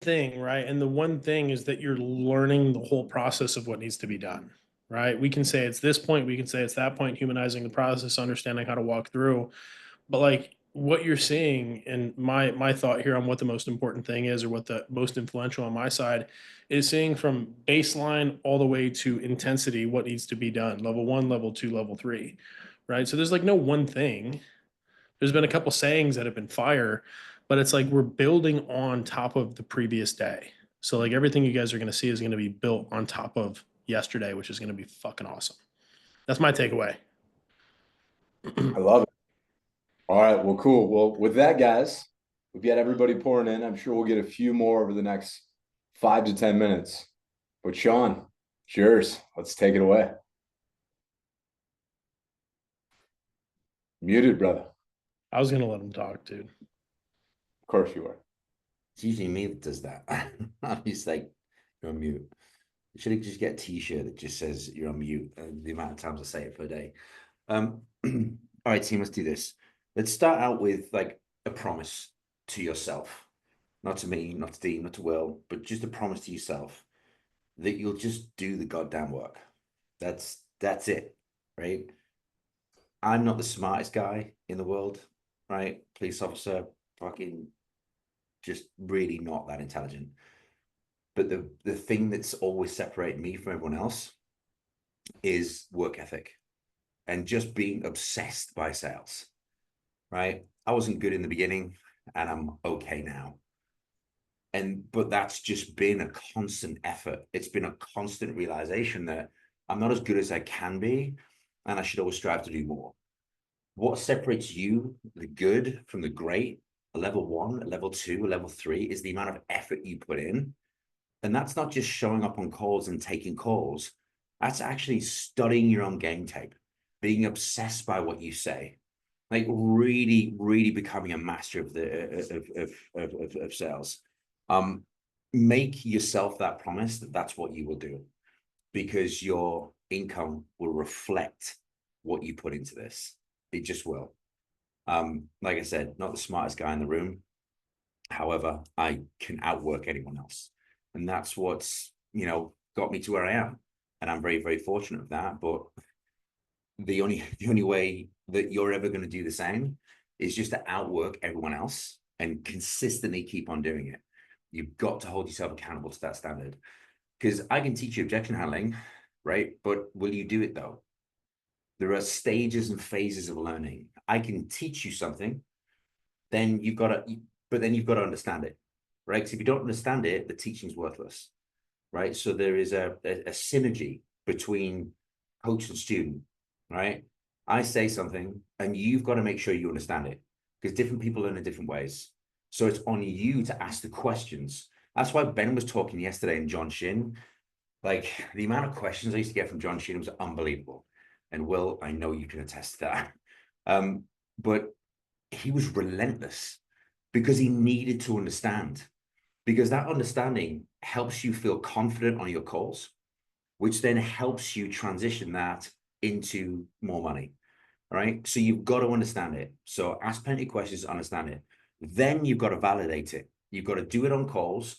thing, right? And the one thing is that you're learning the whole process of what needs to be done, right? We can say it's this point, we can say it's that point, humanizing the process, understanding how to walk through. But like what you're seeing, and my thought here on what the most important thing is, or what the most influential on my side is, seeing from baseline all the way to intensity what needs to be done, level one, level two, level three, right? So there's like no one thing. There's been a couple sayings that have been fire, but it's like we're building on top of the previous day. So like everything you guys are going to see is going to be built on top of yesterday, which is going to be fucking awesome. That's my takeaway. I love it. All right. Well, cool. Well, with that, guys, we've got everybody pouring in. I'm sure we'll get a few more over the next 5 to 10 minutes. But Sean, it's yours. Let's take it away. Muted, brother. Of I was going to let him talk, dude. course you are. It's usually me that does that. I'm just like, you're on mute. Should I just get a t-shirt that just says you're on mute? The amount of times I say it per day. All right, team, let's do this. Let's start out with like a promise to yourself, not to me, not to Dean, not to Will, but just a promise to yourself that you'll just do the goddamn work. That's it, right? I'm not the smartest guy in the world, right? Police officer, fucking just really not that intelligent. But the thing that's always separated me from everyone else is work ethic and just being obsessed by sales, right? I wasn't good in the beginning and I'm okay now. But that's just been a constant effort. It's been a constant realization that I'm not as good as I can be, and I should always strive to do more. What separates you, the good, from the great, a level one, a level two, a level three, is the amount of effort you put in. And that's not just showing up on calls and taking calls. That's actually studying your own game tape, being obsessed by what you say, like really, really becoming a master of of sales. Make yourself that promise that that's what you will do, because your income will reflect what you put into this. It just will. Like I said, not the smartest guy in the room. However, I can outwork anyone else. And that's what's, got me to where I am. And I'm very, very fortunate of that. But the only way that you're ever going to do the same is just to outwork everyone else and consistently keep on doing it. You've got to hold yourself accountable to that standard. Because I can teach you objection handling, right? But will you do it though? There are stages and phases of learning. I can teach you something, then you've got to understand it, right? Because if you don't understand it, the teaching's worthless, right? So there is a synergy between coach and student, right? I say something and you've got to make sure you understand it, because different people learn in different ways. So it's on you to ask the questions. That's why Ben was talking yesterday and John Shin, like the amount of questions I used to get from John Shin was unbelievable. And Will, I know you can attest to that. But he was relentless because he needed to understand, because that understanding helps you feel confident on your calls, which then helps you transition that into more money. All right. So you've got to understand it. So ask plenty of questions to understand it. Then you've got to validate it. You've got to do it on calls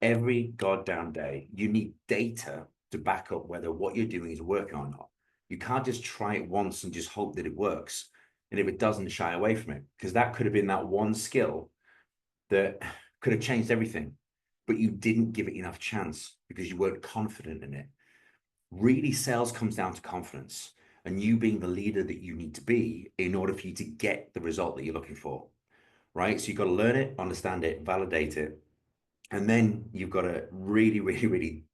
every goddamn day. You need data to back up whether what you're doing is working or not. You can't just try it once and just hope that it works. And if it doesn't, shy away from it, because that could have been that one skill that could have changed everything, but you didn't give it enough chance because you weren't confident in it. Really, sales comes down to confidence and you being the leader that you need to be in order for you to get the result that you're looking for, right? So you've got to learn it, understand it, validate it. And then you've got to really, really, really,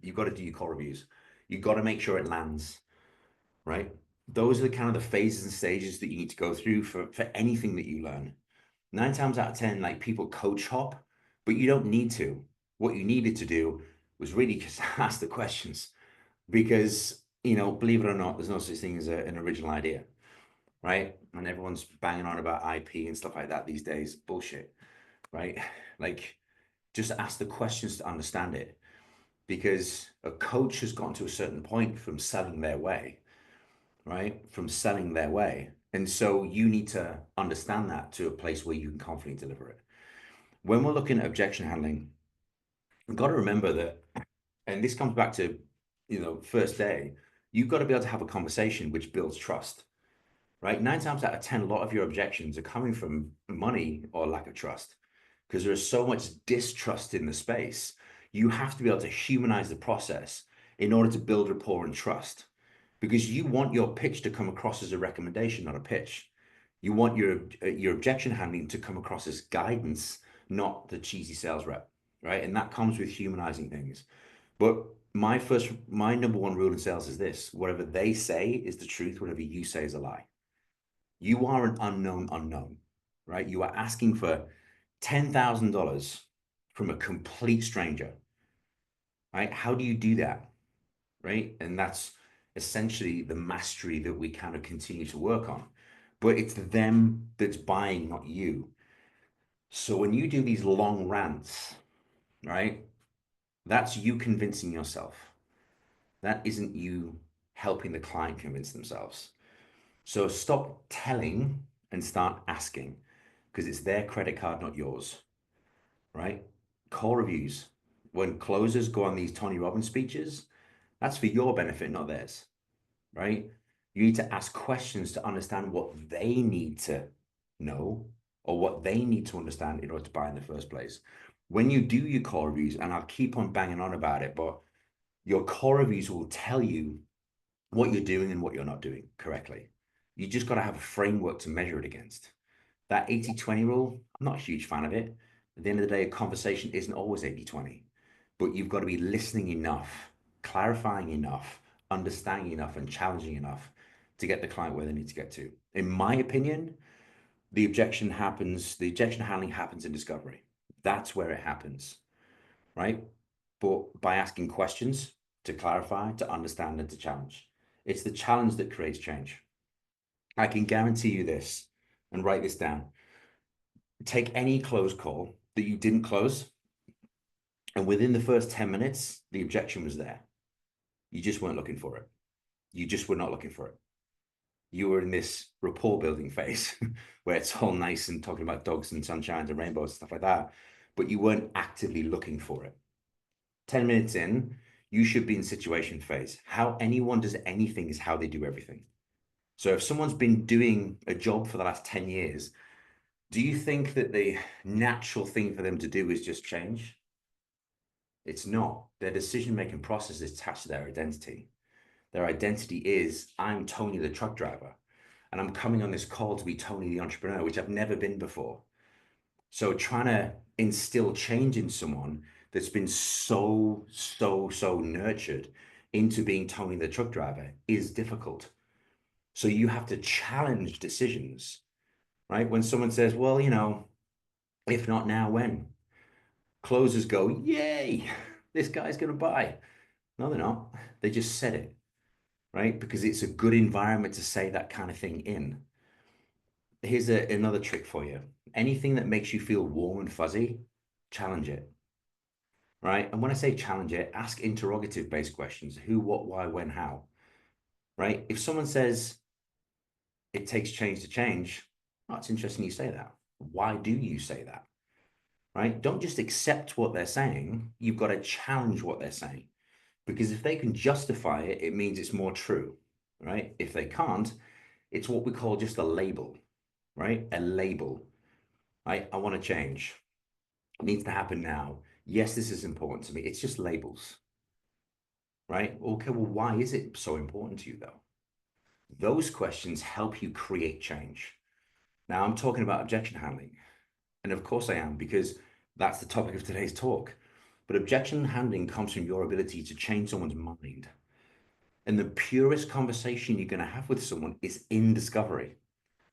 you've got to do your call reviews. You've got to make sure it lands, right? Those are the kind of the phases and stages that you need to go through for anything that you learn. 9 times out of 10, like people coach hop, but you don't need to. What you needed to do was really just ask the questions, because, believe it or not, there's no such thing as an original idea, right? And everyone's banging on about IP and stuff like that these days. Bullshit, right? Like, just ask the questions to understand it, because a coach has gotten to a certain point from selling their way, right? From selling their way. And so you need to understand that to a place where you can confidently deliver it. When we're looking at objection handling, you've got to remember that, and this comes back to, first day, you've got to be able to have a conversation which builds trust, right? 9 times out of 10, a lot of your objections are coming from money or lack of trust because there is so much distrust in the space. You have to be able to humanize the process in order to build rapport and trust, because you want your pitch to come across as a recommendation, not a pitch. You want your objection handling to come across as guidance, not the cheesy sales rep, right? And that comes with humanizing things. But my number one rule in sales is this: whatever they say is the truth, whatever you say is a lie. You are an unknown, right? You are asking for $10,000 from a complete stranger, right? How do you do that, right? And that's essentially the mastery that we kind of continue to work on. But it's them that's buying, not you. So when you do these long rants, right, that's you convincing yourself. That isn't you helping the client convince themselves. So stop telling and start asking, because it's their credit card, not yours, right? Call reviews. When closers go on these Tony Robbins speeches, that's for your benefit, not theirs, right? You need to ask questions to understand what they need to know or what they need to understand in order to buy in the first place. When you do your call reviews, and I'll keep on banging on about it, but your call reviews will tell you what you're doing and what you're not doing correctly. You just got to have a framework to measure it against. That 80-20 rule, I'm not a huge fan of it. At the end of the day, a conversation isn't always 80-20, but you've got to be listening enough, clarifying enough, understanding enough, and challenging enough to get the client where they need to get to. In my opinion, the objection handling happens in discovery. That's where it happens, right? But by asking questions to clarify, to understand, and to challenge. It's the challenge that creates change. I can guarantee you this, and write this down. Take any closed call that you didn't close, and within the first 10 minutes, the objection was there. You just weren't looking for it. You just were not looking for it. You were in this rapport building phase where it's all nice and talking about dogs and sunshines and rainbows and stuff like that, but you weren't actively looking for it. 10 minutes in, you should be in situation phase. How anyone does anything is how they do everything. So if someone's been doing a job for the last 10 years, do you think that the natural thing for them to do is just change? It's not. Their decision-making process is attached to their identity. Their identity is, I'm Tony the truck driver, and I'm coming on this call to be Tony the entrepreneur, which I've never been before. So trying to instill change in someone that's been so nurtured into being Tony the truck driver is difficult. So you have to challenge decisions, right? When someone says, well, if not now, when? Closers go, yay, this guy's going to buy. No, they're not. They just said it, right? Because it's a good environment to say that kind of thing in. Here's another trick for you. Anything that makes you feel warm and fuzzy, challenge it, right? And when I say challenge it, ask interrogative-based questions. Who, what, why, when, how, right? If someone says it takes change to change, oh, it's interesting you say that. Why do you say that, right? Don't just accept what they're saying. You've got to challenge what they're saying. Because if they can justify it, it means it's more true, right? If they can't, it's what we call just a label, right? A label. I want to change. It needs to happen now. Yes, this is important to me. It's just labels, right? Okay, well, why is it so important to you, though? Those questions help you create change. Now, I'm talking about objection handling. And of course I am, because that's the topic of today's talk. But objection handling comes from your ability to change someone's mind. And the purest conversation you're going to have with someone is in discovery.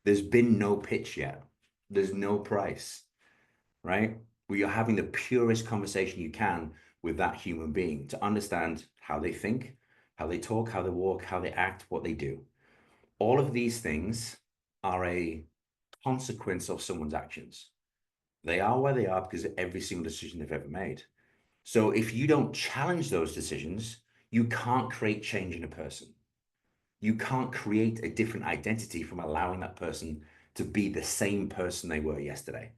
There's been no pitch yet. There's no price, right? Where you're having the purest conversation you can with that human being to understand how they think, how they talk, how they walk, how they act, what they do. All of these things are a consequence of someone's actions. They are where they are because of every single decision they've ever made. So if you don't challenge those decisions, you can't create change in a person. You can't create a different identity from allowing that person to be the same person they were yesterday.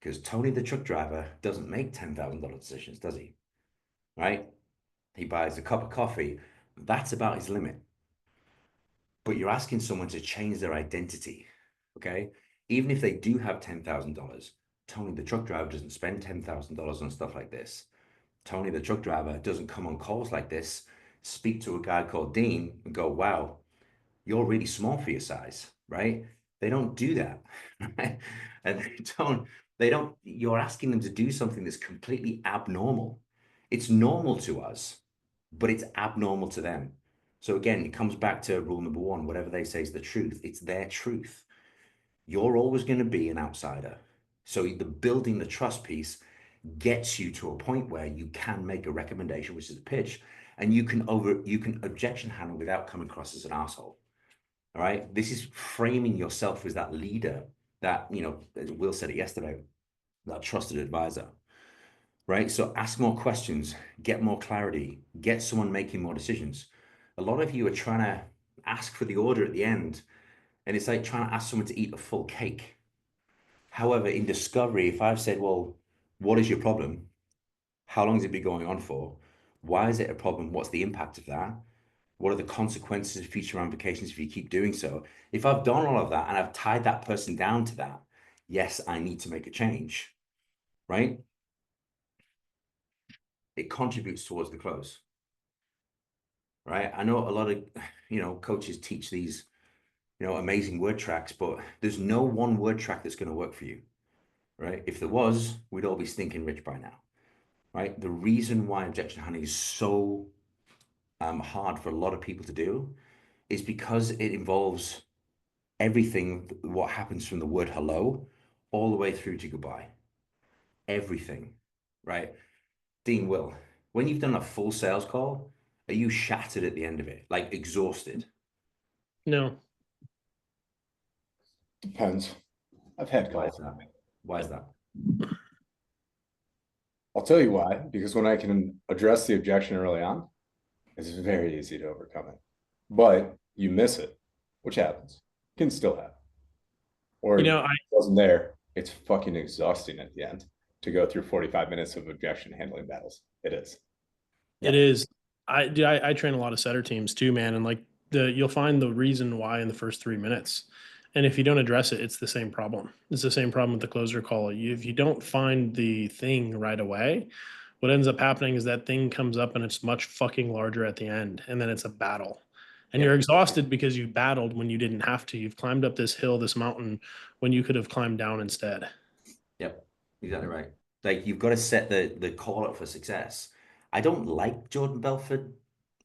because Tony the truck driver doesn't make $10,000 decisions, does he? Right? He buys a cup of coffee. That's about his limit. But you're asking someone to change their identity, okay? Even if they do have $10,000, Tony the truck driver doesn't spend $10,000 on stuff like this. Tony the truck driver doesn't come on calls like this, speak to a guy called Dean and go, wow, you're really small for your size, right? They don't do that, right? And you're asking them to do something that's completely abnormal. It's normal to us, but it's abnormal to them. So again, it comes back to rule number one, whatever they say is the truth. It's their truth. You're always going to be an outsider. So the building the trust piece gets you to a point where you can make a recommendation, which is a pitch, and you can objection handle without coming across as an asshole. All right. This is framing yourself as that leader that, as Will said it yesterday, that trusted advisor. Right. So ask more questions, get more clarity, get someone making more decisions. A lot of you are trying to ask for the order at the end, and it's like trying to ask someone to eat a full cake. However, in discovery, if I've said, well, what is your problem? How long has it been going on for? Why is it a problem? What's the impact of that? What are the consequences of future ramifications if you keep doing so? If I've done all of that and I've tied that person down to that, yes, I need to make a change, right? It contributes towards the close, right? I know a lot of, coaches teach these, amazing word tracks, but there's no one word track that's going to work for you, right? If there was, we'd all be stinking rich by now, right? The reason why objection handling is so hard for a lot of people to do is because it involves everything, what happens from the word hello all the way through to goodbye. Everything, right? Dean, Will, when you've done a full sales call, are you shattered at the end of it, like exhausted? No. Depends. I've had Why is calls. that? Why is that? I'll tell you why, because when I can address the objection early on, it's very easy to overcome it. But you miss it, which happens. Can still happen. Or I it wasn't there. It's fucking exhausting at the end to go through 45 minutes of objection handling battles. It is. It is. I train a lot of setter teams too, man, and like you'll find the reason why in the first 3 minutes, and if you don't address it, it's the same problem. It's the same problem with the closer call. If you don't find the thing right away, what ends up happening is that thing comes up and it's much fucking larger at the end, and then it's a battle, and you're exhausted because you battled when you didn't have to. You've climbed up this hill, this mountain, when you could have climbed down instead. Yep, exactly right. Like you've got to set the call up for success. I don't like Jordan Belfort.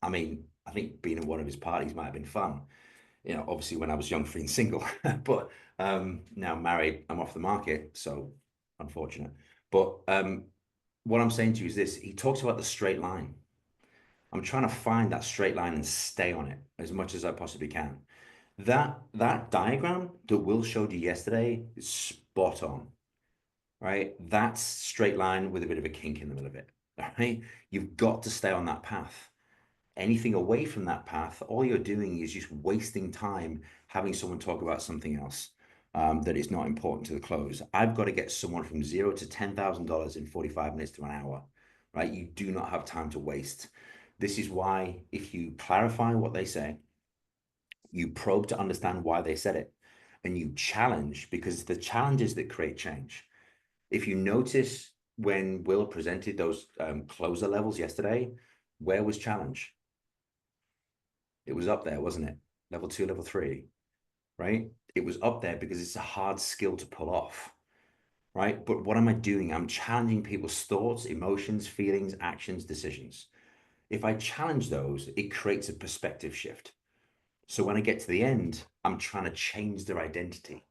I mean, I think being at one of his parties might have been fun. Obviously when I was young, free and single, but now married, I'm off the market, so unfortunate. But what I'm saying to you is this: he talks about the straight line. I'm trying to find that straight line and stay on it as much as I possibly can. That diagram that Will showed you yesterday is spot on. Right? That's straight line with a bit of a kink in the middle of it. Right? You've got to stay on that path. Anything away from that path, all you're doing is just wasting time having someone talk about something else that is not important to the close. I've got to get someone from $0 to $10,000 in 45 minutes to an hour, right? You do not have time to waste. This is why if you clarify what they say, you probe to understand why they said it, and you challenge, because it's the challenges that create change. If you notice when Will presented those closer levels yesterday, where was challenge? It was up there, wasn't it? Level 2, level 3, right? It was up there because it's a hard skill to pull off, right? But what am I doing? I'm challenging people's thoughts, emotions, feelings, actions, decisions. If I challenge those, it creates a perspective shift. So when I get to the end, I'm trying to change their identity.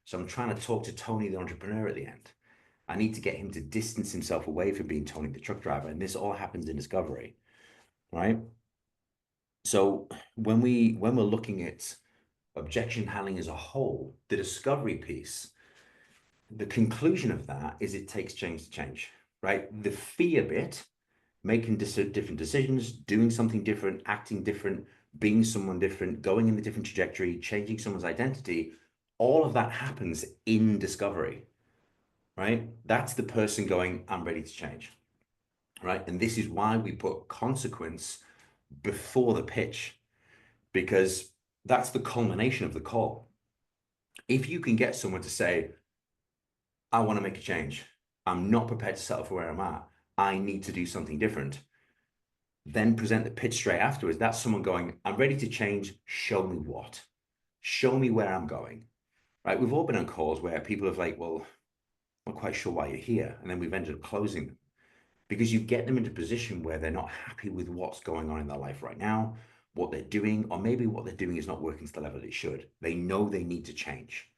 So I'm trying to talk to Tony, the entrepreneur, at the end. I need to get him to distance himself away from being Tony, the truck driver. And this all happens in discovery, right? So when we're looking at objection handling as a whole, the discovery piece, the conclusion of that is it takes change to change, right? The fear bit, making different decisions, doing something different, acting different, being someone different, going in a different trajectory, changing someone's identity, all of that happens in discovery. right? That's the person going, I'm ready to change, right? And this is why we put consequence before the pitch, because that's the culmination of the call. If you can get someone to say, I want to make a change, I'm not prepared to settle for where I'm at, I need to do something different, then present the pitch straight afterwards. That's someone going, I'm ready to change, show me what? Show me where I'm going, right? We've all been on calls where people have like, well, I'm not quite sure why you're here. And then we've ended up closing them because you get them into a position where they're not happy with what's going on in their life right now, what they're doing, or maybe what they're doing is not working to the level it should. They know they need to change,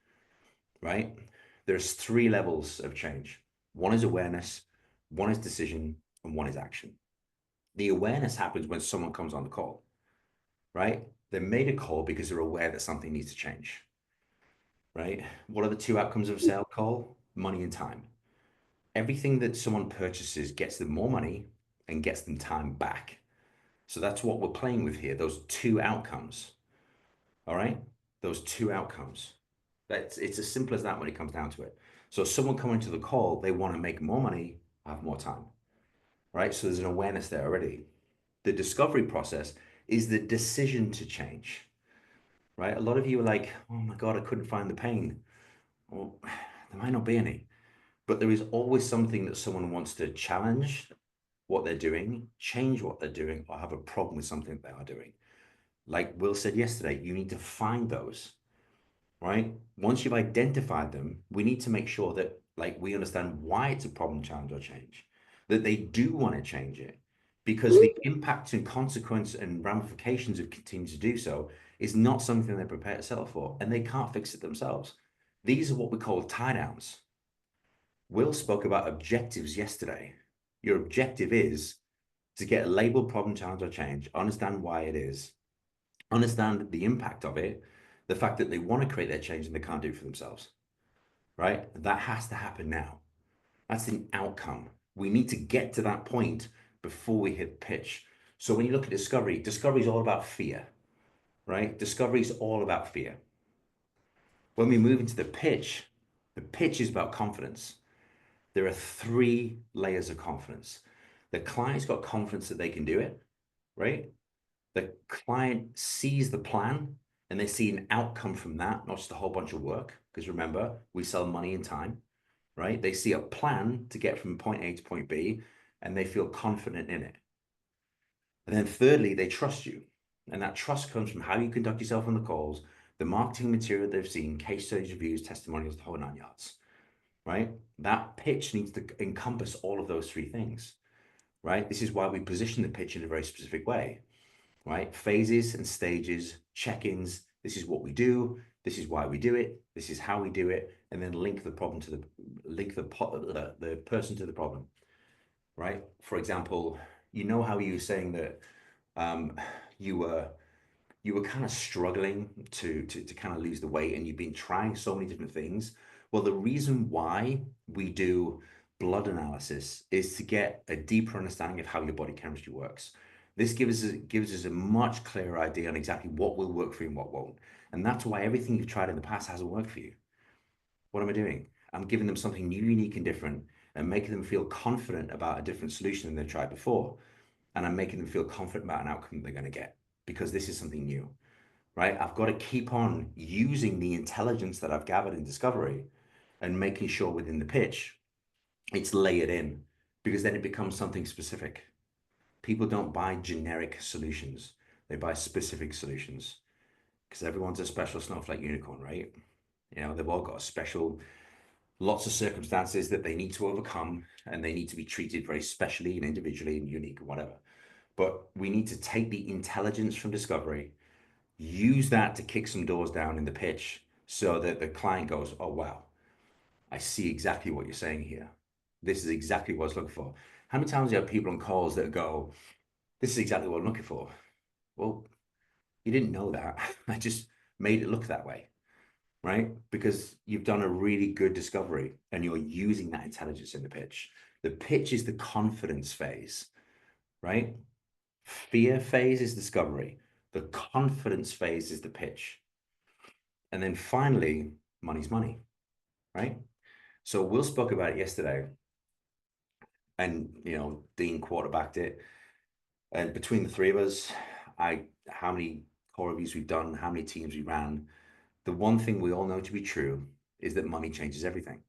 right? There's 3 levels of change. One is awareness, one is decision, and one is action. The awareness happens when someone comes on the call, right? They made a call because they're aware that something needs to change, right? What are the 2 outcomes of a sale call? Money and time. Everything that someone purchases gets them more money and gets them time back. So that's what we're playing with here, those 2 outcomes. All right? Those 2 outcomes. It's as simple as that when it comes down to it. So someone coming to the call, they want to make more money, have more time. Right? So there's an awareness there already. The discovery process is the decision to change. Right? A lot of you are like, oh my God, I couldn't find the pain. Well, there might not be any, but there is always something that someone wants to challenge what they're doing, change what they're doing, or have a problem with something that they are doing. Like Will said yesterday, you need to find those, right? Once you've identified them, we need to make sure that like we understand why it's a problem, challenge, or change, that they do want to change it, because the impact and consequence and ramifications of continuing to do so is not something they're prepared to settle for, and they can't fix it themselves. These are what we call tie downs. Will spoke about objectives yesterday. Your objective is to get a labeled problem, challenge, or change, understand why it is, understand the impact of it, the fact that they want to create their change and they can't do it for themselves, right? That has to happen now. That's the outcome. We need to get to that point before we hit pitch. So when you look at discovery, discovery is all about fear, right? Discovery is all about fear. When we move into the pitch is about confidence. There are 3 layers of confidence. The client's got confidence that they can do it, right? The client sees the plan and they see an outcome from that, not just a whole bunch of work. Because remember, we sell money and time, right? They see a plan to get from point A to point B and they feel confident in it. And then thirdly, they trust you. And that trust comes from how you conduct yourself on the calls, the marketing material they've seen, case studies, reviews, testimonials, the whole 9 yards, right? That pitch needs to encompass all of those 3 things, right? This is why we position the pitch in a very specific way, right? Phases and stages, check-ins. This is what we do. This is why we do it. This is how we do it. And then link the problem to the person to the problem, right? For example, you know how you were saying that you were kind of struggling to kind of lose the weight and you've been trying so many different things. Well, the reason why we do blood analysis is to get a deeper understanding of how your body chemistry works. This gives us a much clearer idea on exactly what will work for you and what won't. And that's why everything you've tried in the past hasn't worked for you. What am I doing? I'm giving them something new, unique, and different and making them feel confident about a different solution than they've tried before. And I'm making them feel confident about an outcome they're going to get because this is something new, right? I've got to keep on using the intelligence that I've gathered in discovery and making sure within the pitch, it's layered in because then it becomes something specific. People don't buy generic solutions. They buy specific solutions because everyone's a special snowflake unicorn, right? You know, they've all got a special, lots of circumstances that they need to overcome and they need to be treated very specially and individually and unique and whatever. But we need to take the intelligence from discovery, use that to kick some doors down in the pitch so that the client goes, oh, wow, I see exactly what you're saying here. This is exactly what I was looking for. How many times do you have people on calls that go, this is exactly what I'm looking for? Well, you didn't know that. I just made it look that way, right? Because you've done a really good discovery and you're using that intelligence in the pitch. The pitch is the confidence phase, right? Fear phase is discovery. The confidence phase is the pitch. And then finally, money's money, right? So Will spoke about it yesterday, and Dean quarterbacked it. And between the three of us, how many core reviews we've done, how many teams we ran, the one thing we all know to be true is that money changes everything.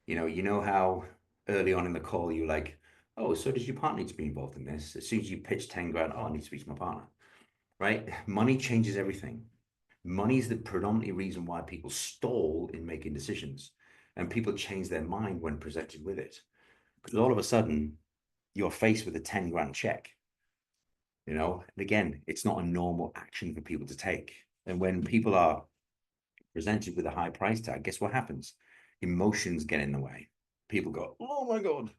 You know how early on in the call you're like, oh, so does your partner need to be involved in this? As soon as you pitch 10 grand, oh, I need to speak to my partner, right? Money changes everything. Money is the predominantly reason why people stall in making decisions, and people change their mind when presented with it. Because all of a sudden, you're faced with a 10 grand check, and again, it's not a normal action for people to take. And when people are presented with a high price tag, guess what happens? Emotions get in the way. People go, oh my God.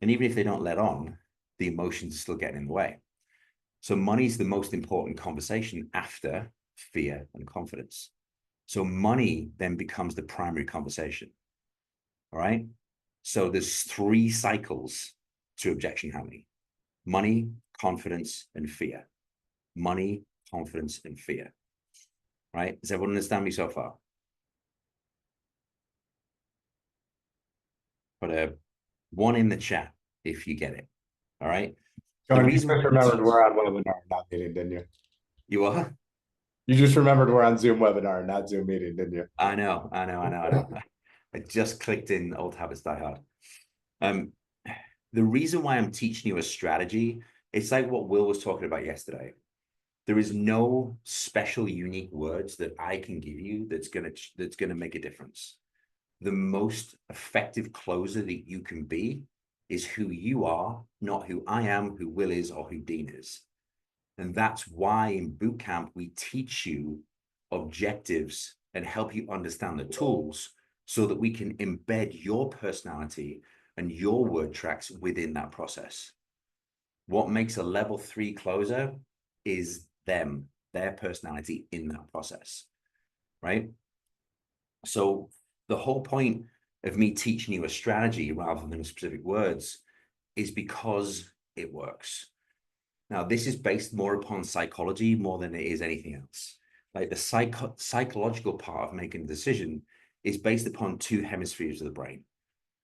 And even if they don't let on, the emotions are still getting in the way. So money is the most important conversation after fear and confidence. So money then becomes the primary conversation. All right. So there's 3 cycles to objection handling: money, confidence, and fear. Money, confidence, and fear. Right? Does everyone understand me so far? Put a 1 in the chat if you get it. All right. John, you just remembered we're on webinar, not meeting, didn't you? You are? You just remembered we're on Zoom webinar, not Zoom meeting, didn't you? I know. I just clicked in Old Habits Die Hard. The reason why I'm teaching you a strategy, it's like what Will was talking about yesterday. There is no special unique words that I can give you that's gonna make a difference. The most effective closer that you can be is who you are, not who I am, who Will is, or who Dean is. And that's why in boot camp, we teach you objectives and help you understand the tools so that we can embed your personality and your word tracks within that process. What makes a level 3 closer is their personality in that process, right? So the whole point of me teaching you a strategy rather than specific words is because it works. Now, this is based more upon psychology more than it is anything else. Like the psychological part of making a decision is based upon 2 hemispheres of the brain: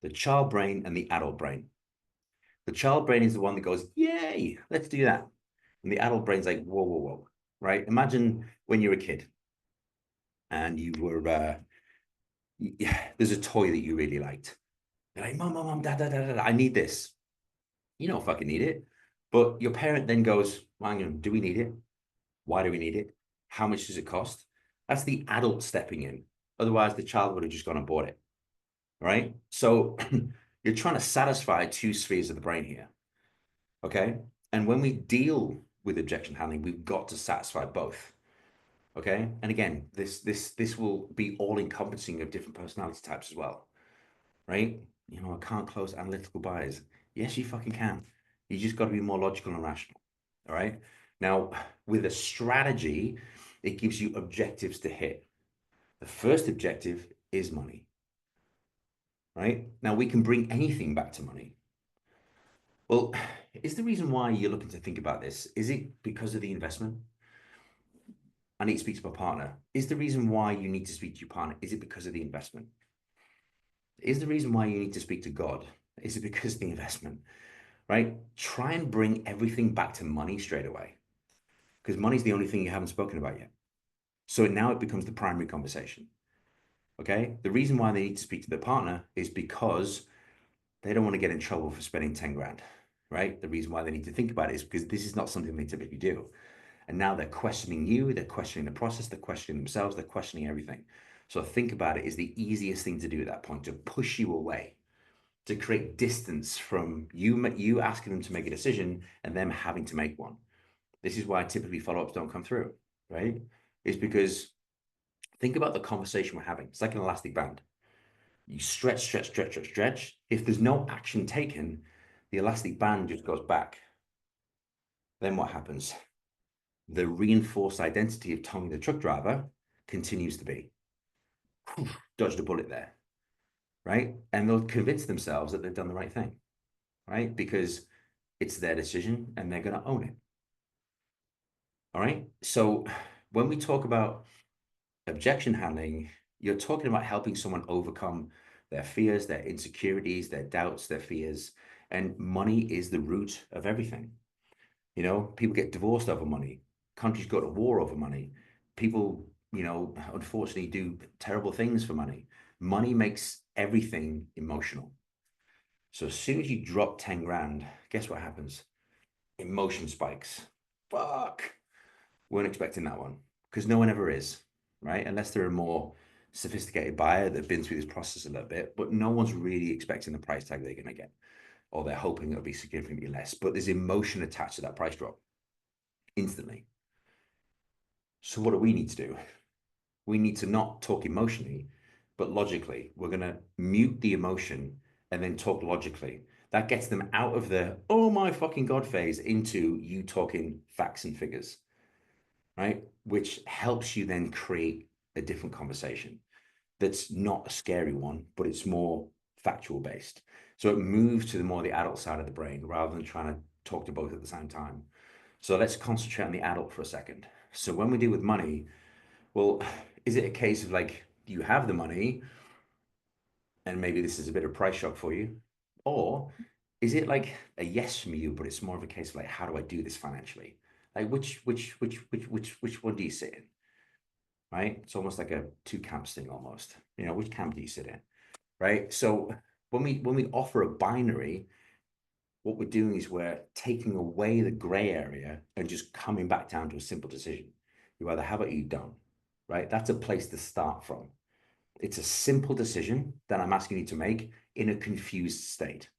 the child brain and the adult brain. The child brain is the one that goes, yay, let's do that. And the adult brain's like, whoa, whoa, whoa, right? Imagine when you're a kid and you were, there's a toy that you really liked. You're like, mom, dad, I need this. You don't fucking need it. But your parent then goes, well, hang on, do we need it? Why do we need it? How much does it cost? That's the adult stepping in. Otherwise, the child would have just gone and bought it, right? So you're trying to satisfy 2 spheres of the brain here, okay? And when we deal with objection handling, we've got to satisfy both, okay? And again, this will be all-encompassing of different personality types as well, right? I can't close analytical buyers. Yes, you fucking can. You just got to be more logical and rational, all right? Now, with a strategy, it gives you objectives to hit. The first objective is money, right? Now, we can bring anything back to money. Well, is the reason why you're looking to think about this, is it because of the investment? I need to speak to my partner. Is the reason why you need to speak to your partner, is it because of the investment? Is the reason why you need to speak to God, is it because of the investment, right? Try and bring everything back to money straight away, because money's the only thing you haven't spoken about yet. So now it becomes the primary conversation, okay? The reason why they need to speak to their partner is because they don't want to get in trouble for spending 10 grand, right? The reason why they need to think about it is because this is not something they typically do. And now they're questioning you, they're questioning the process, they're questioning themselves, they're questioning everything. So think about it is the easiest thing to do at that point, to push you away, to create distance from you asking them to make a decision and them having to make one. This is why typically follow-ups don't come through, right? It's because think about the conversation we're having. It's like an elastic band. You stretch. If there's no action taken, the elastic band just goes back. Then what happens? The reinforced identity of Tommy the truck driver continues to be. Dodged a bullet there, right? And they'll convince themselves that they've done the right thing, right? Because it's their decision and they're going to own it. All right. So when we talk about objection handling, you're talking about helping someone overcome their fears, their insecurities, their doubts, their fears. And money is the root of everything. You know, people get divorced over money. Countries go to war over money. People, you know, unfortunately do terrible things for money. Money makes everything emotional. So as soon as you drop 10 grand, guess what happens? Emotion spikes. Fuck. Weren't expecting that one because no one ever is, right? Unless they're a more sophisticated buyer that's been through this process a little bit, but no one's really expecting the price tag they're going to get, or they're hoping it'll be significantly less. But there's emotion attached to that price drop instantly. So what do we need to do? We need to not talk emotionally, but logically. We're going to mute the emotion and then talk logically. That gets them out of the, oh my fucking God phase into you talking facts and figures, right? Which helps you then create a different conversation that's not a scary one, but it's more factual based. So it moves to the more the adult side of the brain rather than trying to talk to both at the same time. So let's concentrate on the adult for a second. So when we deal with money, well, is it a case of like you have the money and maybe this is a bit of price shock for you? Or is it like a yes from you, but it's more of a case of like, how do I do this financially? Like which one do you sit in? Right? It's almost like a two camps thing almost. You know, which camp do you sit in? Right? So when we offer a binary, what we're doing is we're taking away the gray area and just coming back down to a simple decision. You either have it or you don't. Right? That's a place to start from. It's a simple decision that I'm asking you to make in a confused state.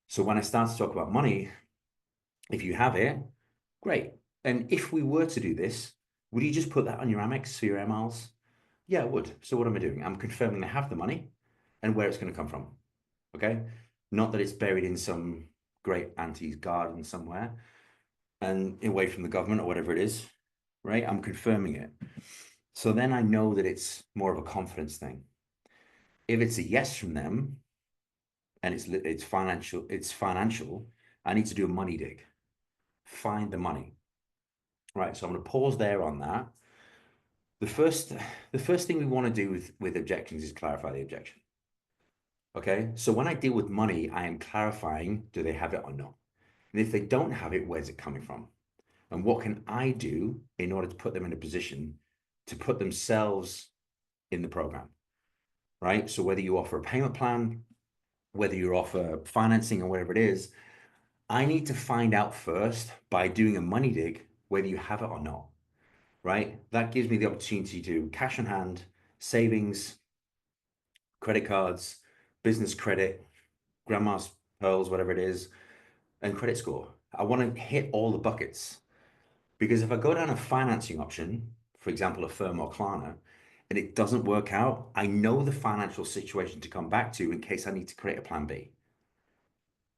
So when I start to talk about money, if you have it, great. And if we were to do this, would you just put that on your Amex for your air miles? Yeah, I would. So what am I doing? I'm confirming I have the money and where it's going to come from. Okay. Not that it's buried in some great auntie's garden somewhere and away from the government or whatever it is. Right. I'm confirming it. So then I know that it's more of a confidence thing. If it's a yes from them and it's financial, I need to do a money dig. Find the money. Right. So I'm going to pause there on that. The first thing we want to do with objections is clarify the objection. Okay. So when I deal with money, I am clarifying, do they have it or not? And if they don't have it, where's it coming from? And what can I do in order to put them in a position to put themselves in the program? Right. So whether you offer a payment plan, whether you offer financing or whatever it is, I need to find out first by doing a money dig whether you have it or not. Right. That gives me the opportunity to cash on hand, savings, credit cards, business credit, grandma's pearls, whatever it is, and credit score. I want to hit all the buckets because if I go down a financing option, for example, a firm or Klarna, and it doesn't work out, I know the financial situation to come back to in case I need to create a plan B.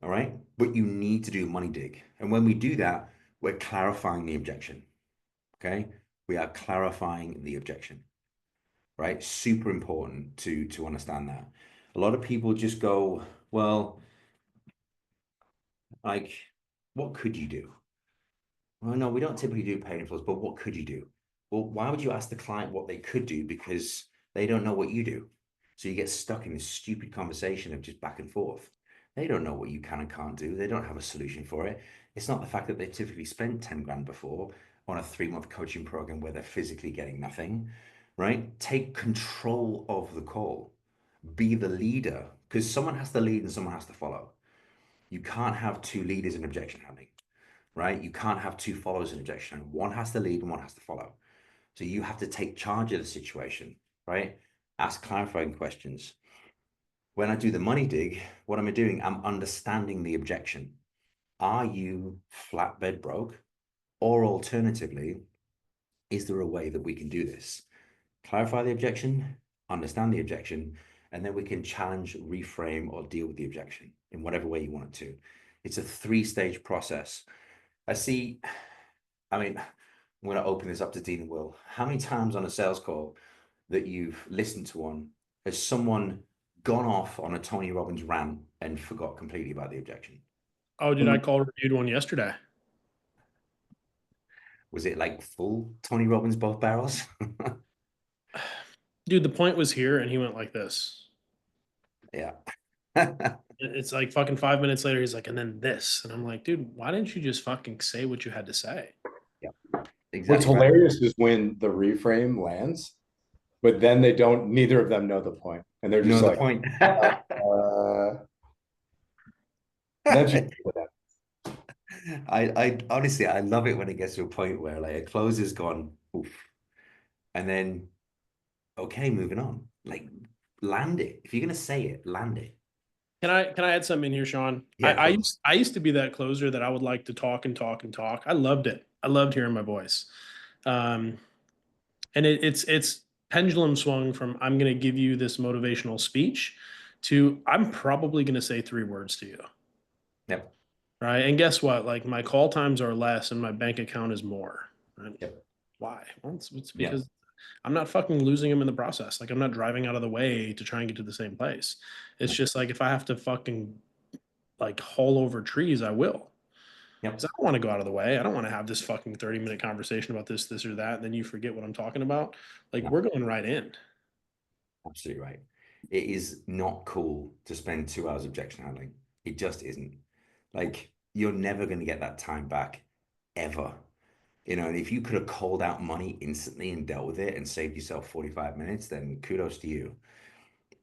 All right. But you need to do a money dig. And when we do that, we're clarifying the objection. Okay. We are clarifying the objection. Right. Super important to understand that. A lot of people just go, well, like, what could you do? Well, no, we don't typically do paid in but what could you do? Well, why would you ask the client what they could do? Because they don't know what you do. So you get stuck in this stupid conversation of just back and forth. They don't know what you can and can't do. They don't have a solution for it. It's not the fact that they've typically spent 10 grand before on a 3-month coaching program where they're physically getting nothing, right? Take control of the call. Be the leader because someone has to lead and someone has to follow. You can't have two leaders in objection handling, right? You can't have two followers in objection. One has to lead and one has to follow. So you have to take charge of the situation, right? Ask clarifying questions. When I do the money dig, what am I doing? I'm understanding the objection. Are you flatbed broke? Or alternatively, is there a way that we can do this? Clarify the objection, understand the objection, and then we can challenge, reframe, or deal with the objection in whatever way you want it to. It's a 3-stage process. I mean, I'm going to open this up to Dean and Will. How many times on a sales call that you've listened to one has someone gone off on a Tony Robbins rant and forgot completely about the objection? Oh, dude, I called reviewed one yesterday. Was it like full Tony Robbins both barrels? Dude, the point was here and he went like this. Yeah. It's like fucking 5 minutes later, he's like, and then this. And I'm like, dude, why didn't you just fucking say what you had to say? Yeah. What's Exactly right. hilarious is when the reframe lands, but then they don't, neither of them know the point. And they're just No, the like, point. that's just, I honestly, I love it when it gets to a point where like a close is gone, oof, and then okay, moving on. Like land it. If you're gonna say it, land it. Can I add something in here, Sean? Yeah, of course. I used to be that closer that I would like to talk and talk and talk. I loved it. I loved hearing my voice. Um, and it's pendulum swung from I'm going to give you this motivational speech to I'm probably going to say 3 words to you. Yep. Right. And guess what? Like my call times are less and my bank account is more. Right? Yep. Why? Well, it's Yep. because I'm not fucking losing them in the process. Like I'm not driving out of the way to try and get to the same place. It's Yep. just like if I have to fucking like haul over trees, I will. Yep. Because I don't want to go out of the way. I don't want to have this fucking 30-minute conversation about this or that. And then you forget what I'm talking about. Like No, we're going right in. absolutely right. It is not cool to spend 2 hours objection handling. It just isn't. Like you're never gonna get that time back ever. You know, and if you could have called out money instantly and dealt with it and saved yourself 45 minutes, then kudos to you.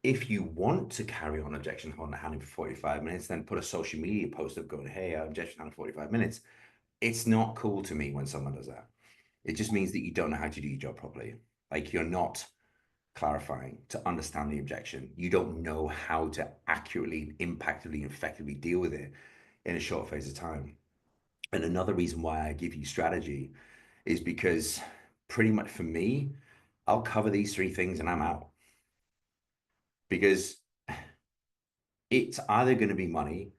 If you want to carry on objection handling for 45 minutes, then put a social media post of going, hey, I'm objection handling 45 minutes. It's not cool to me when someone does that. It just means that you don't know how to do your job properly. Like you're not clarifying to understand the objection. You don't know how to accurately, impactfully, effectively deal with it in a short phase of time. And another reason why I give you strategy is because pretty much for me, I'll cover these 3 things and I'm out. Because it's either going to be money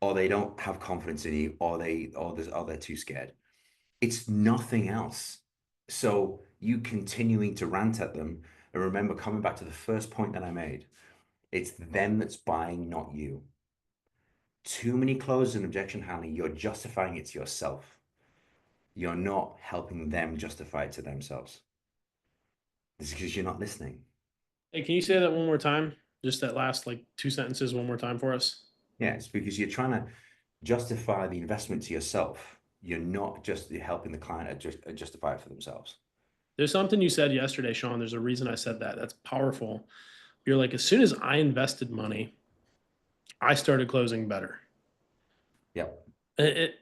or they don't have confidence in you or they're too scared. It's nothing else. So you continuing to rant at them, and remember coming back to the first point that I made, it's them that's buying, not you. Too many closes and objection handling, you're justifying it to yourself. You're not helping them justify it to themselves. It's because you're not listening. Hey, can you say that one more time? Just that last like 2 sentences one more time for us. Yeah, it's because you're trying to justify the investment to yourself. You're not just helping the client justify it for themselves. There's something you said yesterday, Sean. There's a reason I said that. That's powerful. You're like, as soon as I invested money, I started closing better. Yep.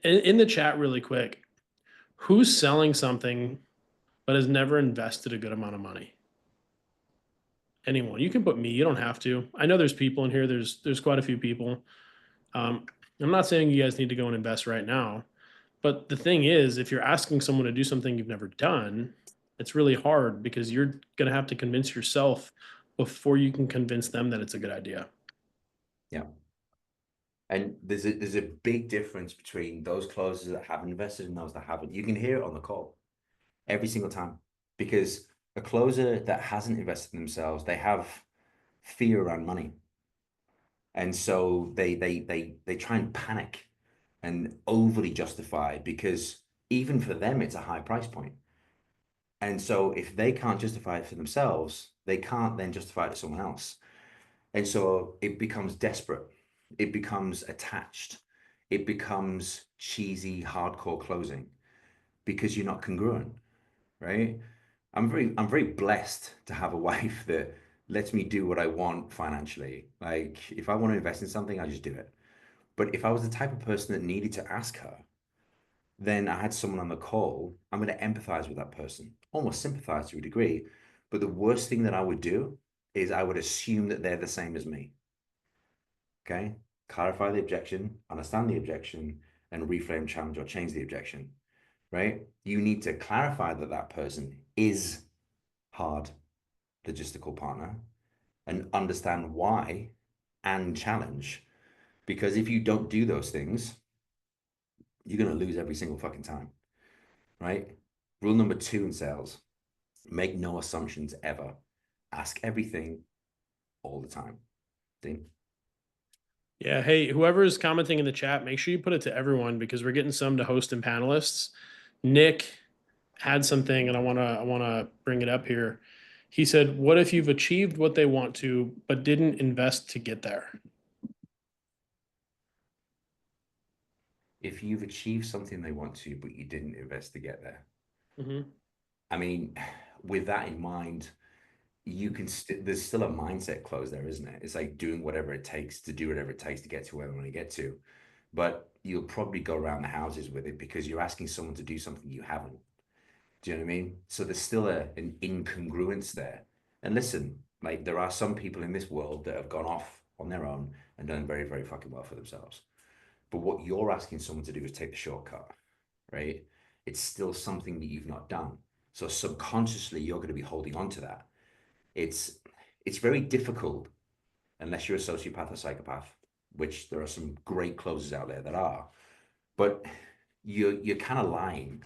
In the chat, really quick, who's selling something but has never invested a good amount of money? Anyone. You can put me. You don't have to. I know there's people in here. There's quite a few people. I'm not saying you guys need to go and invest right now, but the thing is, if you're asking someone to do something you've never done, it's really hard because you're going to have to convince yourself before you can convince them that it's a good idea. Yeah. And there's a big difference between those closers that have invested and those that haven't. You can hear it on the call every single time because a closer that hasn't invested in themselves, they have fear around money. And so they try and panic and overly justify because even for them it's a high price point. And so if they can't justify it for themselves, they can't then justify it to someone else. And so it becomes desperate. It becomes attached. It becomes cheesy, hardcore closing because you're not congruent, right? I'm very blessed to have a wife that lets me do what I want financially. Like if I want to invest in something, I just do it. But if I was the type of person that needed to ask her, then I had someone on the call, I'm going to empathize with that person, almost sympathize to a degree. But the worst thing that I would do is I would assume that they're the same as me. Okay. Clarify the objection, understand the objection, and reframe, challenge, or change the objection. Right. You need to clarify that that person is hard logistical partner and understand why and challenge. Because if you don't do those things, you're going to lose every single fucking time. Right. Rule number 2 in sales, make no assumptions ever. Ask everything all the time. Dean? Yeah. Hey, whoever is commenting in the chat, make sure you put it to everyone because we're getting some to host and panelists. Nick had something, and I wanna bring it up here. He said, what if you've achieved what they want to, but didn't invest to get there? If you've achieved something they want to, but you didn't invest to get there. Mm-hmm. I mean, with that in mind, you can there's still a mindset close there, isn't it? It's like doing whatever it takes to do whatever it takes to get to where we want to get to. But you'll probably go around the houses with it because you're asking someone to do something you haven't. Do you know what I mean? So there's still an incongruence there. And listen, like there are some people in this world that have gone off on their own and done very, very fucking well for themselves. But what you're asking someone to do is take the shortcut, right? It's still something that you've not done. So subconsciously, you're going to be holding on to that. It's very difficult unless you're a sociopath or psychopath, which there are some great closers out there that are. But you're kind of lying,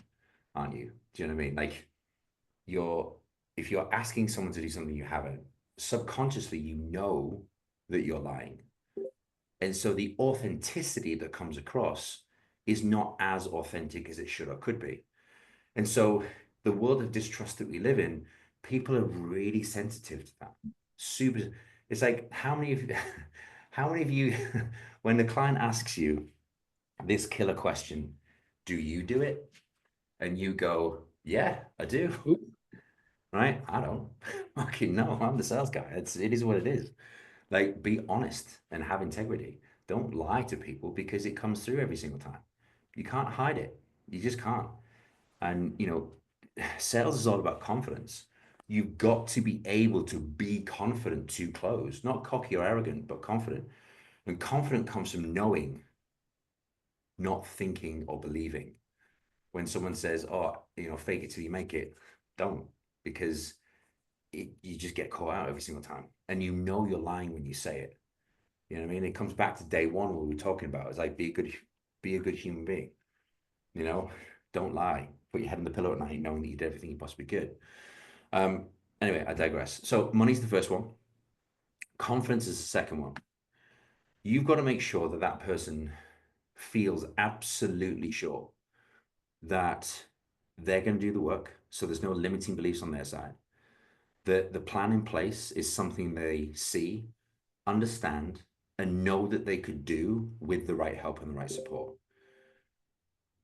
aren't you? Do you know what I mean? Like if you're asking someone to do something you haven't, subconsciously you know that you're lying. And so the authenticity that comes across is not as authentic as it should or could be. And so the world of distrust that we live in, people are really sensitive to that. Super. It's like how many of you, when the client asks you this killer question, do you do it? And you go, yeah, I do. Right? I don't. Fucking no, I'm the sales guy. It is what it is. Like, be honest and have integrity. Don't lie to people because it comes through every single time. You can't hide it. You just can't. And, sales is all about confidence. You've got to be able to be confident to close, not cocky or arrogant, but confident. And confident comes from knowing, not thinking or believing. When someone says, oh, fake it till you make it, don't, because you just get caught out every single time. And you're lying when you say it. You know what I mean? It comes back to day one, what we were talking about. It's like, be a good human being. Don't lie. Put your head on the pillow at night knowing that you did everything you possibly could. Anyway, I digress. So money's the first one. Confidence is the second one. You've got to make sure that that person feels absolutely sure that they're going to do the work. So there's no limiting beliefs on their side. The plan in place is something they see, understand, and know that they could do with the right help and the right support.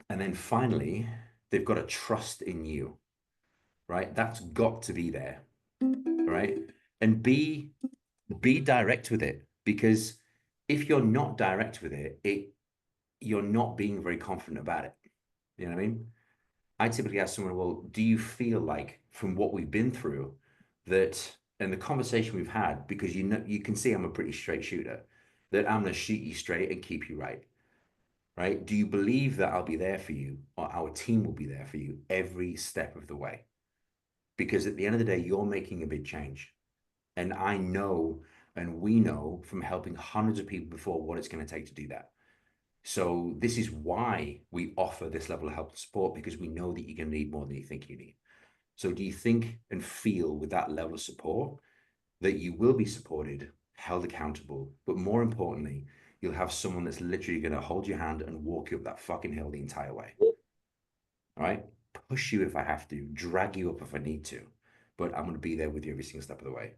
And then finally, they've got to trust in you, right? That's got to be there, right? And be direct with it, because if you're not direct with it, you're not being very confident about it. You know what I mean? I typically ask someone, well, do you feel like from what we've been through that, and the conversation we've had, because you can see I'm a pretty straight shooter, that I'm going to shoot you straight and keep you right. Right? Do you believe that I'll be there for you, or our team will be there for you every step of the way? Because at the end of the day, you're making a big change. And I know, and we know from helping hundreds of people before, what it's going to take to do that. So this is why we offer this level of help and support, because we know that you're going to need more than you think you need. So do you think and feel with that level of support that you will be supported, held accountable, but more importantly, you'll have someone that's literally going to hold your hand and walk you up that fucking hill the entire way? All right? Push you if I have to, drag you up if I need to, but I'm going to be there with you every single step of the way.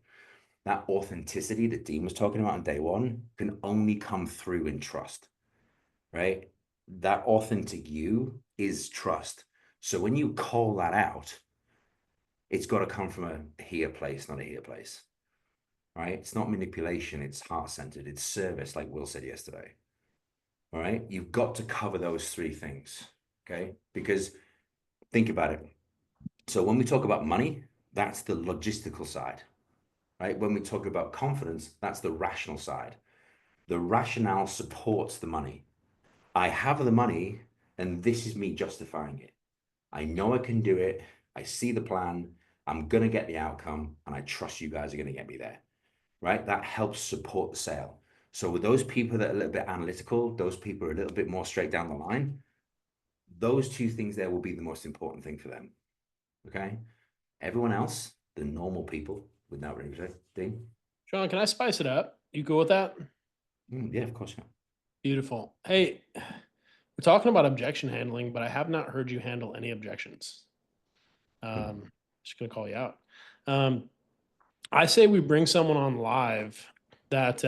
That authenticity that Dean was talking about on day one can only come through in trust, right? That authentic you is trust. So when you call that out, it's got to come from a here place, not a here place, right? It's not manipulation. It's heart-centered. It's service, like Will said yesterday. All right. You've got to cover those three things. Okay. Because think about it. So when we talk about money, that's the logistical side, right? When we talk about confidence, that's the rational side. The rationale supports the money. I have the money, and this is me justifying it. I know I can do it. I see the plan. I'm going to get the outcome, and I trust you guys are going to get me there, right? That helps support the sale. So with those people that are a little bit analytical, those people are a little bit more straight down the line, those two things there will be the most important thing for them. Okay. Everyone else, the normal people, with that really thing. Sean, can I spice it up? You go with that? Yeah, of course. Yeah. Beautiful. Hey, we're talking about objection handling, but I have not heard you handle any objections. Just going to call you out. I say we bring someone on live that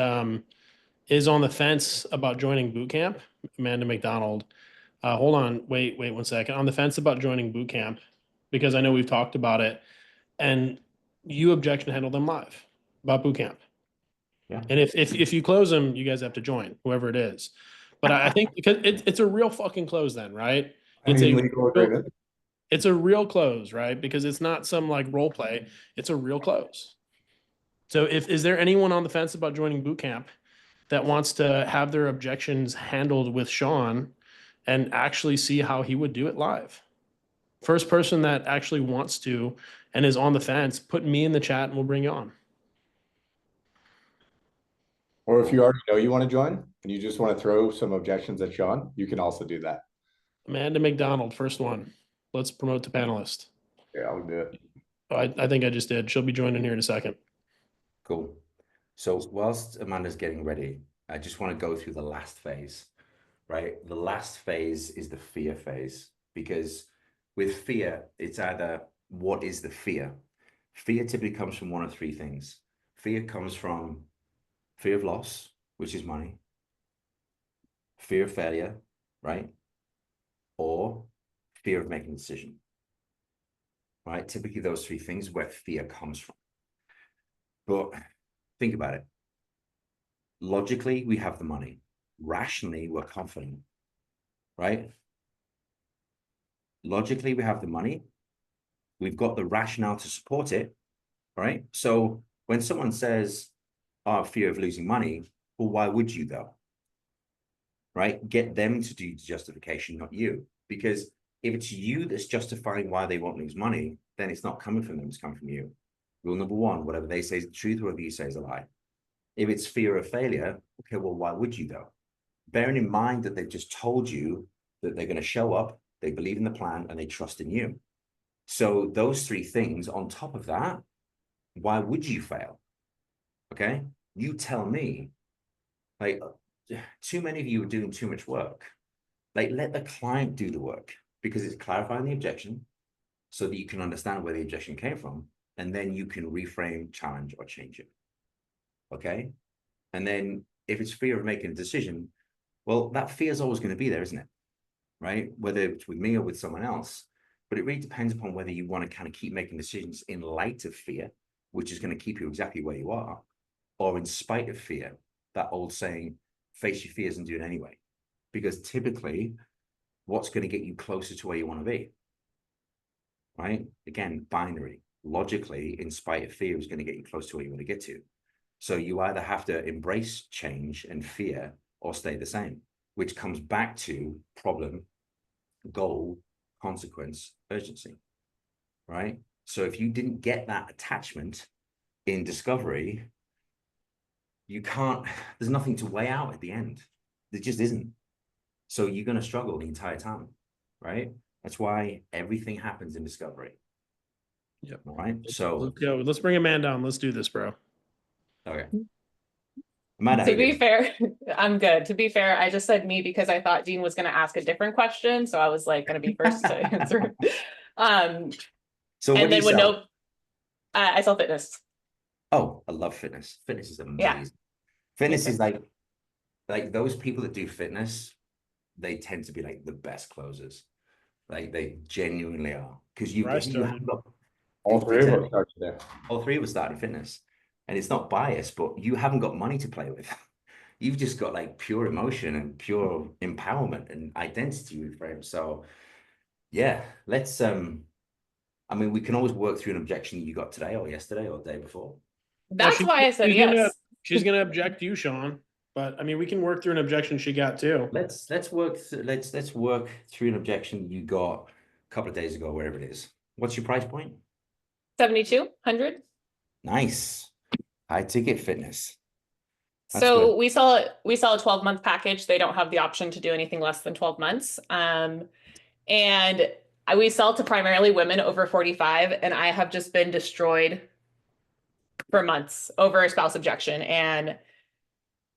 is on the fence about joining boot camp. Amanda McDonald. Hold on, wait 1 second. On the fence about joining boot camp, because I know we've talked about it, and you objection handle them live about boot camp. Yeah. And if you close them, you guys have to join, whoever it is. But I think because it's a real fucking close then, right? It's a legal agreement. it's a real close, right? Because it's not some like role play, it's a real close. So is there anyone on the fence about joining boot camp that wants to have their objections handled with Sean and actually see how he would do it live? First person that actually wants to and is on the fence, put me in the chat and we'll bring you on. Or if you already know you want to join and you just want to throw some objections at Sean, you can also do that. Amanda McDonald, first one. Let's promote the panelist. Yeah, I'll do it. I think I just did. She'll be joining here in a second. Cool. So whilst Amanda's getting ready, I just want to go through the last phase, right? The last phase is the fear phase, because with fear, it's either what is the fear? Fear typically comes from one of three things. Fear comes from fear of loss, which is money, fear of failure, right? Or fear of making a decision, right? Typically those three things where fear comes from. But think about it. Logically, we have the money. Rationally, we're confident, right? Logically, we have the money. We've got the rationale to support it, right? So when someone says, oh, fear of losing money, well, why would you though? Right? Get them to do the justification, not you. Because if it's you that's justifying why they won't lose money, then it's not coming from them, it's coming from you. Rule number one, whatever they say is the truth, whatever you say is a lie. If it's fear of failure, okay, well, why would you though? Bearing in mind that they've just told you that they're going to show up, they believe in the plan, and they trust in you. So those three things on top of that, why would you fail? Okay, you tell me. Like, too many of you are doing too much work. Like, let the client do the work, because it's clarifying the objection so that you can understand where the objection came from, and then you can reframe, challenge, or change it. Okay, and then if it's fear of making a decision, well, that fear is always going to be there, isn't it? Right? Whether it's with me or with someone else. But it really depends upon whether you want to kind of keep making decisions in light of fear, which is going to keep you exactly where you are, or in spite of fear, that old saying, face your fears and do it anyway. Because typically, what's going to get you closer to where you want to be? Right? Again, binary. Logically, in spite of fear, is going to get you close to where you want to get to. So you either have to embrace change and fear or stay the same, which comes back to problem, goal, consequence, urgency, right? So if you didn't get that attachment in discovery, you can't, there's nothing to weigh out at the end. There just isn't. So you're going to struggle the entire time, right? That's why everything happens in discovery. Yep. All right. So let's go. Let's bring Amanda on. Let's do this, bro. Okay. Amanda, To be fair, I'm good. To be fair, I just said me because I thought Dean was going to ask a different question, so I was like going to be first to answer. So what And do then you when sell? no, I sell fitness. Oh, I love fitness. Fitness is amazing. Yeah. Fitness is like those people that do fitness, they tend to be like the best closers. Like they genuinely are. Because you have got all three of us started there. All three of us started fitness. And it's not biased, but you haven't got money to play with. You've just got like pure emotion and pure empowerment and identity with frame. So yeah, let's I mean, we can always work through an objection you got today or yesterday or the day before. That's why I said yes. She's gonna object to you, Sean. But I mean, we can work through an objection she got too. Let's work through an objection you got a couple of days ago, wherever it is. What's your price point? 7,200. Nice. High ticket fitness. That's So good. we sell a 12-month package. They don't have the option to do anything less than 12 months. And we sell to primarily women over 45, and I have just been destroyed for months over a spouse objection. And,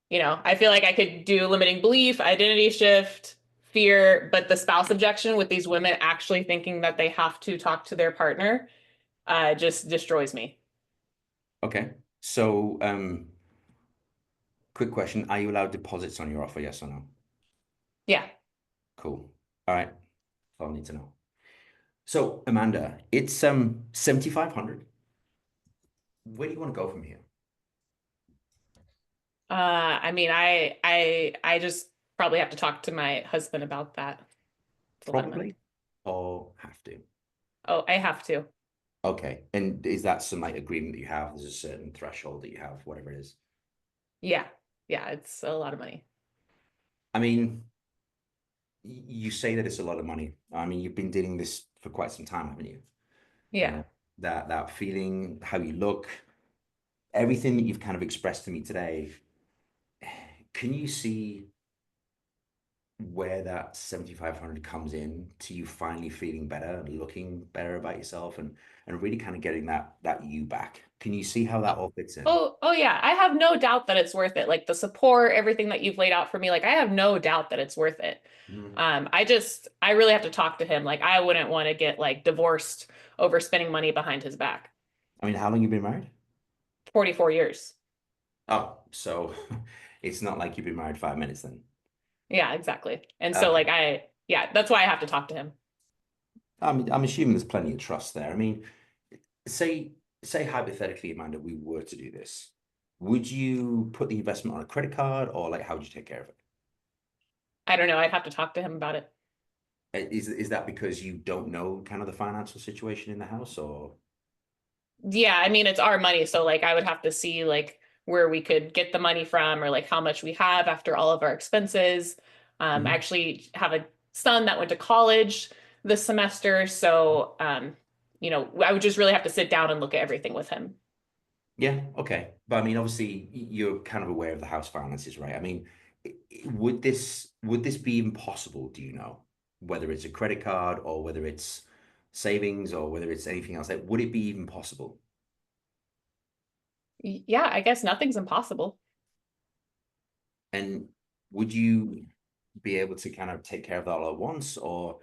you know, I feel like I could do limiting belief, identity shift, fear, but the spouse objection with these women actually thinking that they have to talk to their partner just destroys me. Okay. So, quick question. Are you allowed deposits on your offer? Yes or no? Yeah. Cool. All right. That's all I need to know. So, Amanda, it's 7,500. Where do you want to go from here? I mean, I just probably have to talk to my husband about that. It's a lot of money. Probably, or have to? Oh, I have to. Okay. And is that some like agreement that you have? There's a certain threshold that you have, whatever it is. Yeah. Yeah, it's a lot of money. I mean, you say that it's a lot of money. I mean, you've been dealing this for quite some time, haven't you? You Yeah. know, that feeling, how you look, everything that you've kind of expressed to me today. Can you see where that 7,500 comes in to you finally feeling better and looking better about yourself and really kind of getting that you back? Can you see how that all fits in? Oh yeah. I have no doubt that it's worth it. Like the support, everything that you've laid out for me, like I have no doubt that it's worth it. Mhm. I really have to talk to him. Like I wouldn't want to get like divorced over spending money behind his back. I mean, how long you been married? 44 years. Oh, so it's not like you've been married 5 minutes then. Yeah, exactly. And so Okay. like yeah, that's why I have to talk to him. I'm assuming there's plenty of trust there. I mean, say say hypothetically, Amanda, we were to do this. Would you put the investment on a credit card or like how would you take care of it? I don't know. I'd have to talk to him about it. Is that because you don't know kind of the financial situation in the house or Yeah, I mean it's our money, so like I would have to see like where we could get the money from or like how much we have after all of our expenses. I Mhm. actually have a son that went to college this semester, so I would just really have to sit down and look at everything with him. Yeah, okay. But I mean, obviously you're kind of aware of the house finances, right? I mean, would this be even possible, do you know? Whether it's a credit card or whether it's savings or whether it's anything else, like would it be even possible? Yeah, I guess nothing's impossible. And would you be able to kind of take care of that all at once, or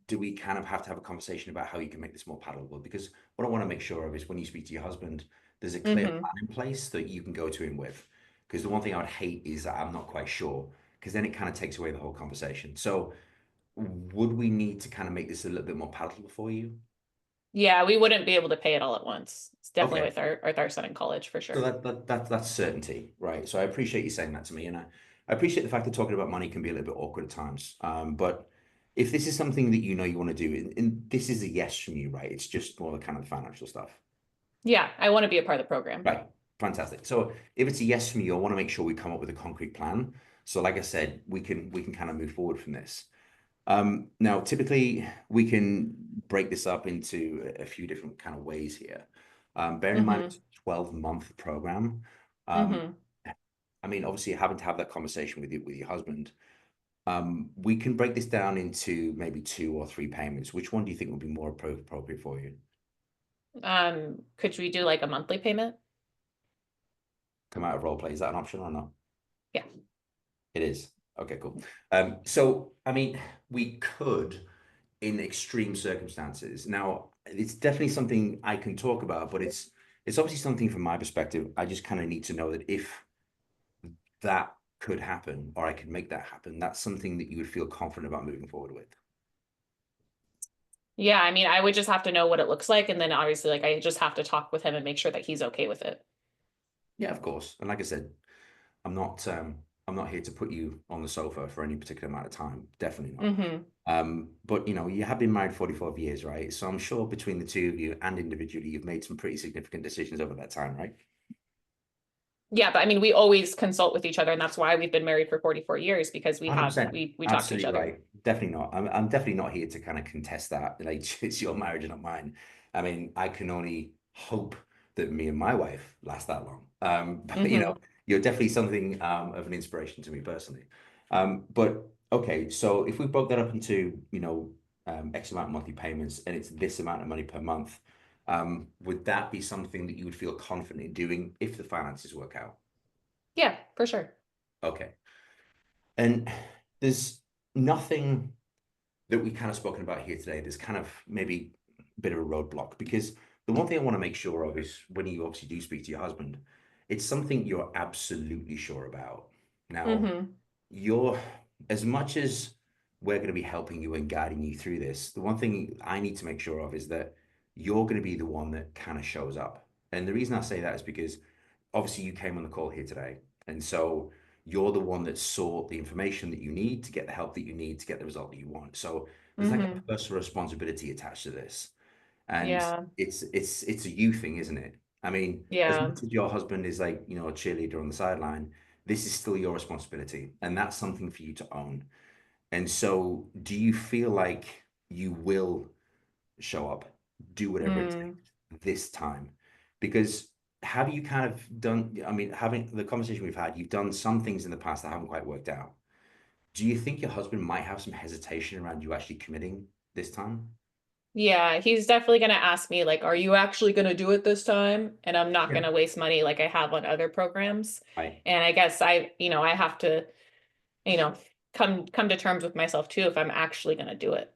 do we kind of have to have a conversation about how you can make this more palatable? Because what I want to make sure of is when you speak to your husband, there's a clear Hmm. plan in place that you can go to him with. Because the one thing I would hate is that I'm not quite sure, because then it kind of takes away the whole conversation. So would we need to kind of make this a little bit more palatable for you? Yeah, we wouldn't be able to pay it all at once. It's definitely Okay. with our son in college for So sure. that's certainty, right? So I appreciate you saying that to me, and I appreciate the fact that talking about money can be a little bit awkward at times. But if this is something that you know you want to do, and this is a yes from you, right? It's just more the kind of financial stuff, Yeah, I want to be a part of the program. right? Fantastic. So if it's a yes from you, I want to make sure we come up with a concrete plan. So like I said, we can kind of move forward from this. Now, typically, we can break this up into a few different kind of ways here. Bearing in mind Hmm. it's a 12-month program. Um, Hmm. I mean, obviously, having to have that conversation with your husband. We can break this down into maybe 2 or 3 payments. Which one do you think would be more appropriate for you? Could we do like a monthly payment? Come out of role play. Is that an option or not? Yeah. It is. Okay, cool. So I mean, we could in extreme circumstances. Now, it's definitely something I can talk about, but it's obviously something from my perspective. I just kind of need to know that if that could happen or I could make that happen, that's something that you would feel confident about moving forward with. Yeah, I mean, I would just have to know what it looks like, and then obviously, like, I just have to talk with him and make sure that he's okay with it. Yeah, of course. And like I said, I'm not I'm not here to put you on the sofa for any particular amount of time. Definitely not. Hmm. But you have been married 44 years, right? So I'm sure between the two of you and individually, you've made some pretty significant decisions over that time, right? Yeah, but I mean, we always consult with each other, and that's why we've been married for 44 years because 100%. we talk to each Absolutely other. right. Definitely not. I'm definitely not here to kind of contest that. Like it's your marriage and not mine. I mean, I can only hope that me and my wife last that long. But Hmm. you're definitely something of an inspiration to me personally. But okay, so if we broke that up into, X amount of monthly payments and it's this amount of money per month, would that be something that you would feel confident in doing if the finances work out? Yeah, for sure. Okay. And there's nothing that we kind of spoken about here today. There's kind of maybe a bit of a roadblock because the one thing I want to make sure of is when you obviously do speak to your husband, it's something you're absolutely sure about. Now, Mm-hmm. you're, as much as we're going to be helping you and guiding you through this, the one thing I need to make sure of is that you're going to be the one that kind of shows up. And the reason I say that is because obviously you came on the call here today. And so you're the one that sought the information that you need to get the help that you need to get the result that you want. So there's like a Mm-hmm. personal responsibility attached to this. And Yeah. it's a you thing, isn't it? I mean, as Yeah. much as your husband is like, a cheerleader on the sideline, this is still your responsibility. And that's something for you to own. And so do you feel like you will show up, do whatever it Mm. takes this time? Because have you kind of done, I mean, having the conversation we've had, you've done some things in the past that haven't quite worked out. Do you think your husband might have some hesitation around you actually committing this time? Yeah, he's definitely gonna ask me like, "Are you actually gonna do it this time?" And I'm not Yeah. gonna waste money like I have on other programs. Right. And I guess I have to, you know, come to terms with myself too if I'm actually gonna do it.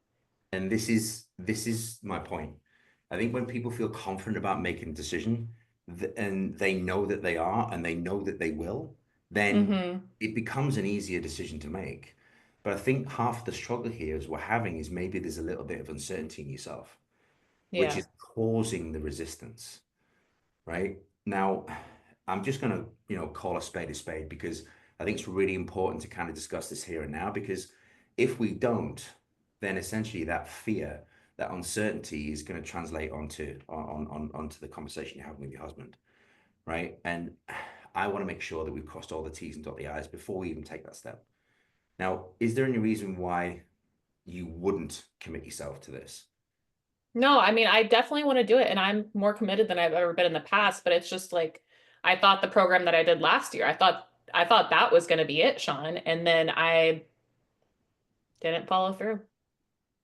And this is my point. I think when people feel confident about making a decision and they know that they are and they know that they will, then Mm-hmm. it becomes an easier decision to make. But I think half the struggle here is we're having is maybe there's a little bit of uncertainty in yourself, which Yeah. is causing the resistance, right? Now, I'm just going to, call a spade because I think it's really important to kind of discuss this here and now because if we don't, then essentially that fear, that uncertainty is going to translate onto the conversation you're having with your husband, right? And I want to make sure that we've crossed all the T's and dot the I's before we even take that step. Now, is there any reason why you wouldn't commit yourself to this? No, I mean, I definitely want to do it, and I'm more committed than I've ever been in the past, but it's just like I thought the program that I did last year, I thought that was going to be it, Sean, and then I didn't follow through.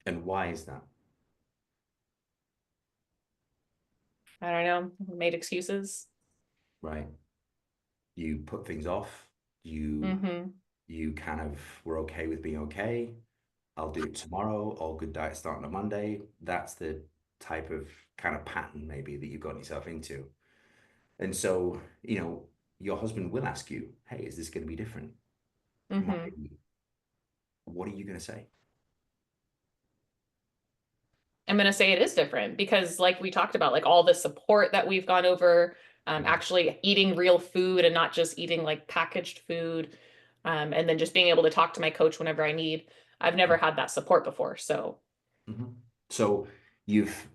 And why is that? I don't know, made excuses. Right? You put things off, you Mm-hmm. you kind of were okay with being okay. I'll do it tomorrow. All good diet starting on Monday. That's the type of kind of pattern maybe that you've gotten yourself into. And so, your husband will ask you, hey, is this going to be different? My, Mm-hmm. what are you going to say? I'm going to say it is different because like we talked about, like all the support that we've gone over, Mhm. actually eating real food and not just eating like packaged food. And then just being able to talk to my coach whenever I need. I've never had that support before. So Mhm. So you've,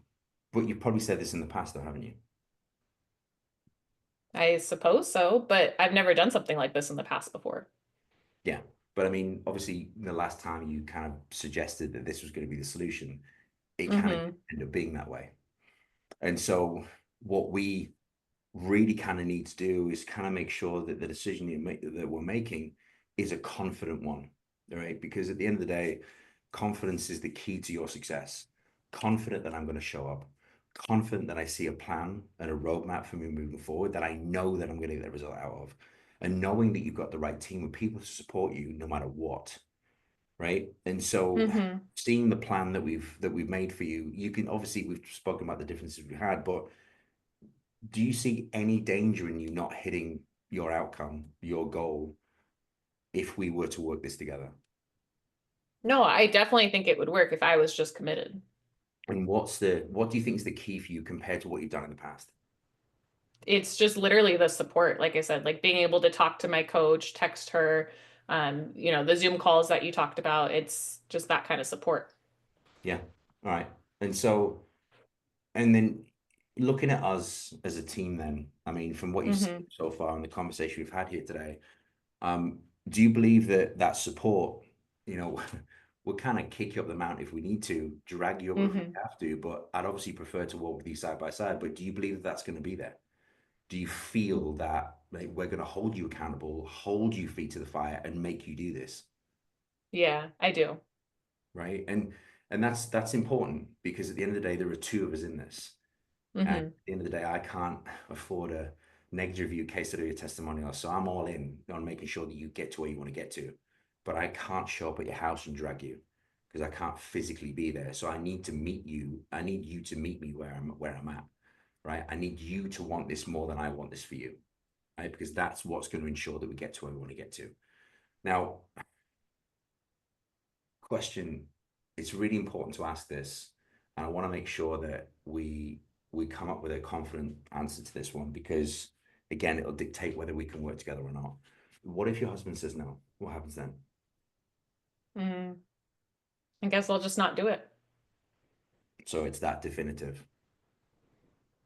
but you've probably said this in the past though, haven't you? I suppose so, but I've never done something like this in the past before. Yeah. But I mean, obviously, the last time you kind of suggested that this was going to be the solution, it kind of Mm-hmm. ended up being that way. And so, what we really kind of need to do is kind of make sure that the decision that we're making is a confident one, all right? Because at the end of the day, confidence is the key to your success. Confident that I'm going to show up, confident that I see a plan and a roadmap for me moving forward that I know that I'm going to get the result out of, and knowing that you've got the right team of people to support you no matter what, right? And so Mm-hmm. seeing the plan that we've made for you, you can obviously we've spoken about the differences we had, but do you see any danger in you not hitting your outcome, your goal, if we were to work this together? No, I definitely think it would work if I was just committed. And what do you think is the key for you compared to what you've done in the past? It's just literally the support, like I said, like being able to talk to my coach, text her, the Zoom calls that you talked about. It's just that kind of support. Yeah. All right. And so, and then looking at us as a team, then, I mean, from what you've Mm-hmm. seen so far and the conversation we've had here today, do you believe that that support, you know, we'll kind of kick you up the mountain if we need to, drag you over if we Mm-hmm. have to, but I'd obviously prefer to walk with you side by side. But do you believe that that's going to be there? Do you feel that like, we're going to hold you accountable, hold you feet to the fire, and make you do this, Yeah, I do. right? And that's important because at the end of the day, there are two of us in this. And at Mm-hmm. the end of the day, I can't afford a negative review case study or testimonial. So I'm all in on making sure that you get to where you want to get to. But I can't show up at your house and drag you because I can't physically be there. So I need to meet you. I need you to meet me where I'm at. right? I need you to want this more than I want this for you, right? Because that's what's going to ensure that we get to where we want to get to. Now, question, it's really important to ask this, and I want to make sure that we come up with a confident answer to this one, because again, it'll dictate whether we can work together or not. What if your husband says no? What happens then? I guess I'll just not do it. So it's that definitive.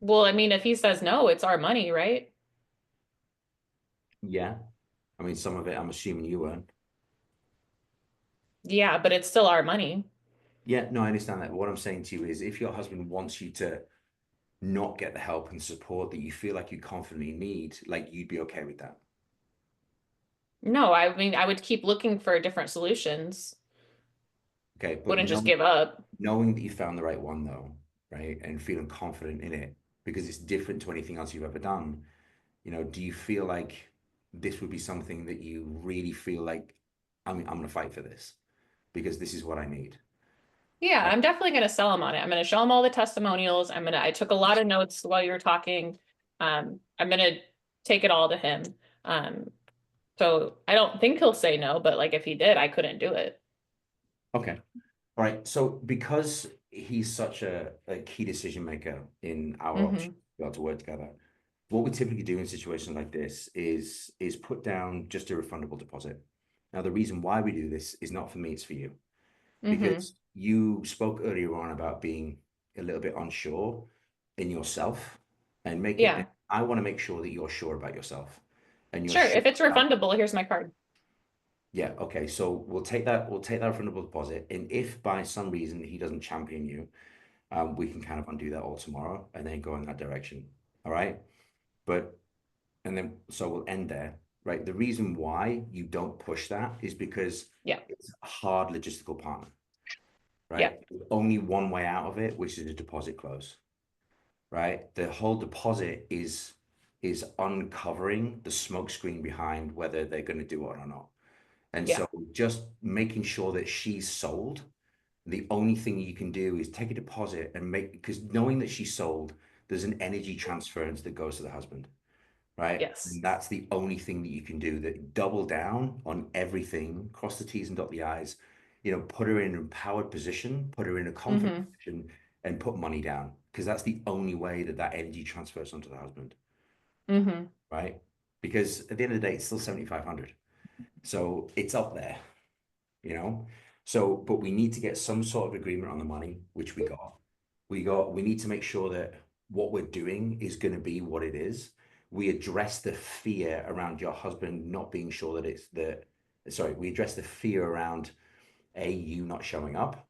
Well, I mean, if he says no, it's our money, right? Yeah. I mean, some of it, I'm assuming you earn. Yeah, but it's still our money. Yeah, no, I understand that. But what I'm saying to you is, if your husband wants you to not get the help and support that you feel like you confidently need, like, you'd be okay with that. No, I mean, I would keep looking for different solutions. Okay, but Wouldn't just give up. knowing that you found the right one though, right? And feeling confident in it, because it's different to anything else you've ever done. You know, do you feel like this would be something that you really feel like, I'm going to fight for this because this is what I need? Yeah, I'm definitely going to sell him on it. I'm going to show him all the testimonials. I took a lot of notes while you were talking. I'm going to take it all to him. So I don't think he'll say no, but like if he did, I couldn't do it. Okay. All right. So because he's such a key decision maker in our option to be able to work together, what we typically do in situations like this is put down just a refundable deposit. Now, the reason why we do this is not for me, it's for you. Because you spoke earlier on about being a little bit unsure in yourself, and Yeah. I want to make sure that you're sure about yourself. And you're Sure. sure If it's about, refundable, here's my card. yeah, okay. So we'll take that refundable deposit. And if by some reason he doesn't champion you, we can kind of undo that all tomorrow and then go in that direction. All right. But, and then, so we'll end there, right? The reason why you don't push that is because it's a hard logistical partner, right? Yeah. There's only one way out of it, which is a deposit close, right? The whole deposit is uncovering the smoke screen behind whether they're going to do it or not. And so just making sure that she's sold, the only thing you can do is take a deposit and because knowing that she's sold, there's an energy transference that goes to the husband, right? Yes. And that's the only thing that you can do, that double down on everything, cross the T's and dot the I's, you know, put her in an empowered position, put her in a confident position, and put money down, because that's the only way that that energy transfers onto the husband, right? Because at the end of the day, it's still 7,500. So it's up there, you know? So, but we need to get some sort of agreement on the money, which we got. We need to make sure that what we're doing is going to be what it is. We address the fear around your husband not being sure that we address the fear around A, you not showing up,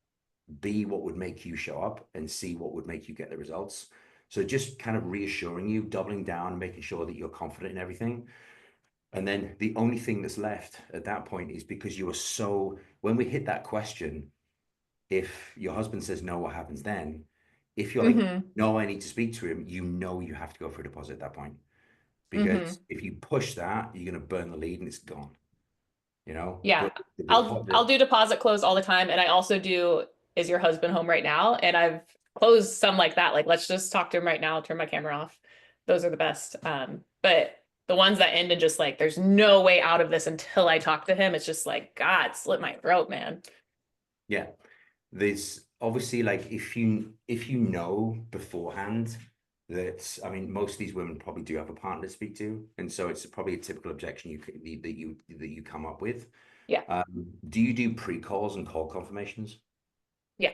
B, what would make you show up, and C, what would make you get the results. So just kind of reassuring you, doubling down, making sure that you're confident in everything. And then the only thing that's left at that point is, because you are when we hit that question, if your husband says no, what happens then? If you're like, no, I need to speak to him, you know you have to go for a deposit at that point. Because if you push that, you're going to burn the lead and it's gone. You know? Yeah. I'll do deposit close all the time. And I also do, is your husband home right now? And I've closed some like that. Like, let's just talk to him right now, turn my camera off. Those are the best. But the ones that end in just like, there's no way out of this until I talk to him, it's just like, God, slit my throat, man. Yeah. There's obviously, like, if you know beforehand that, I mean, most of these women probably do have a partner to speak to, and so it's probably a typical objection that you come up with. Yeah. Do you do pre-calls and call confirmations? Yeah.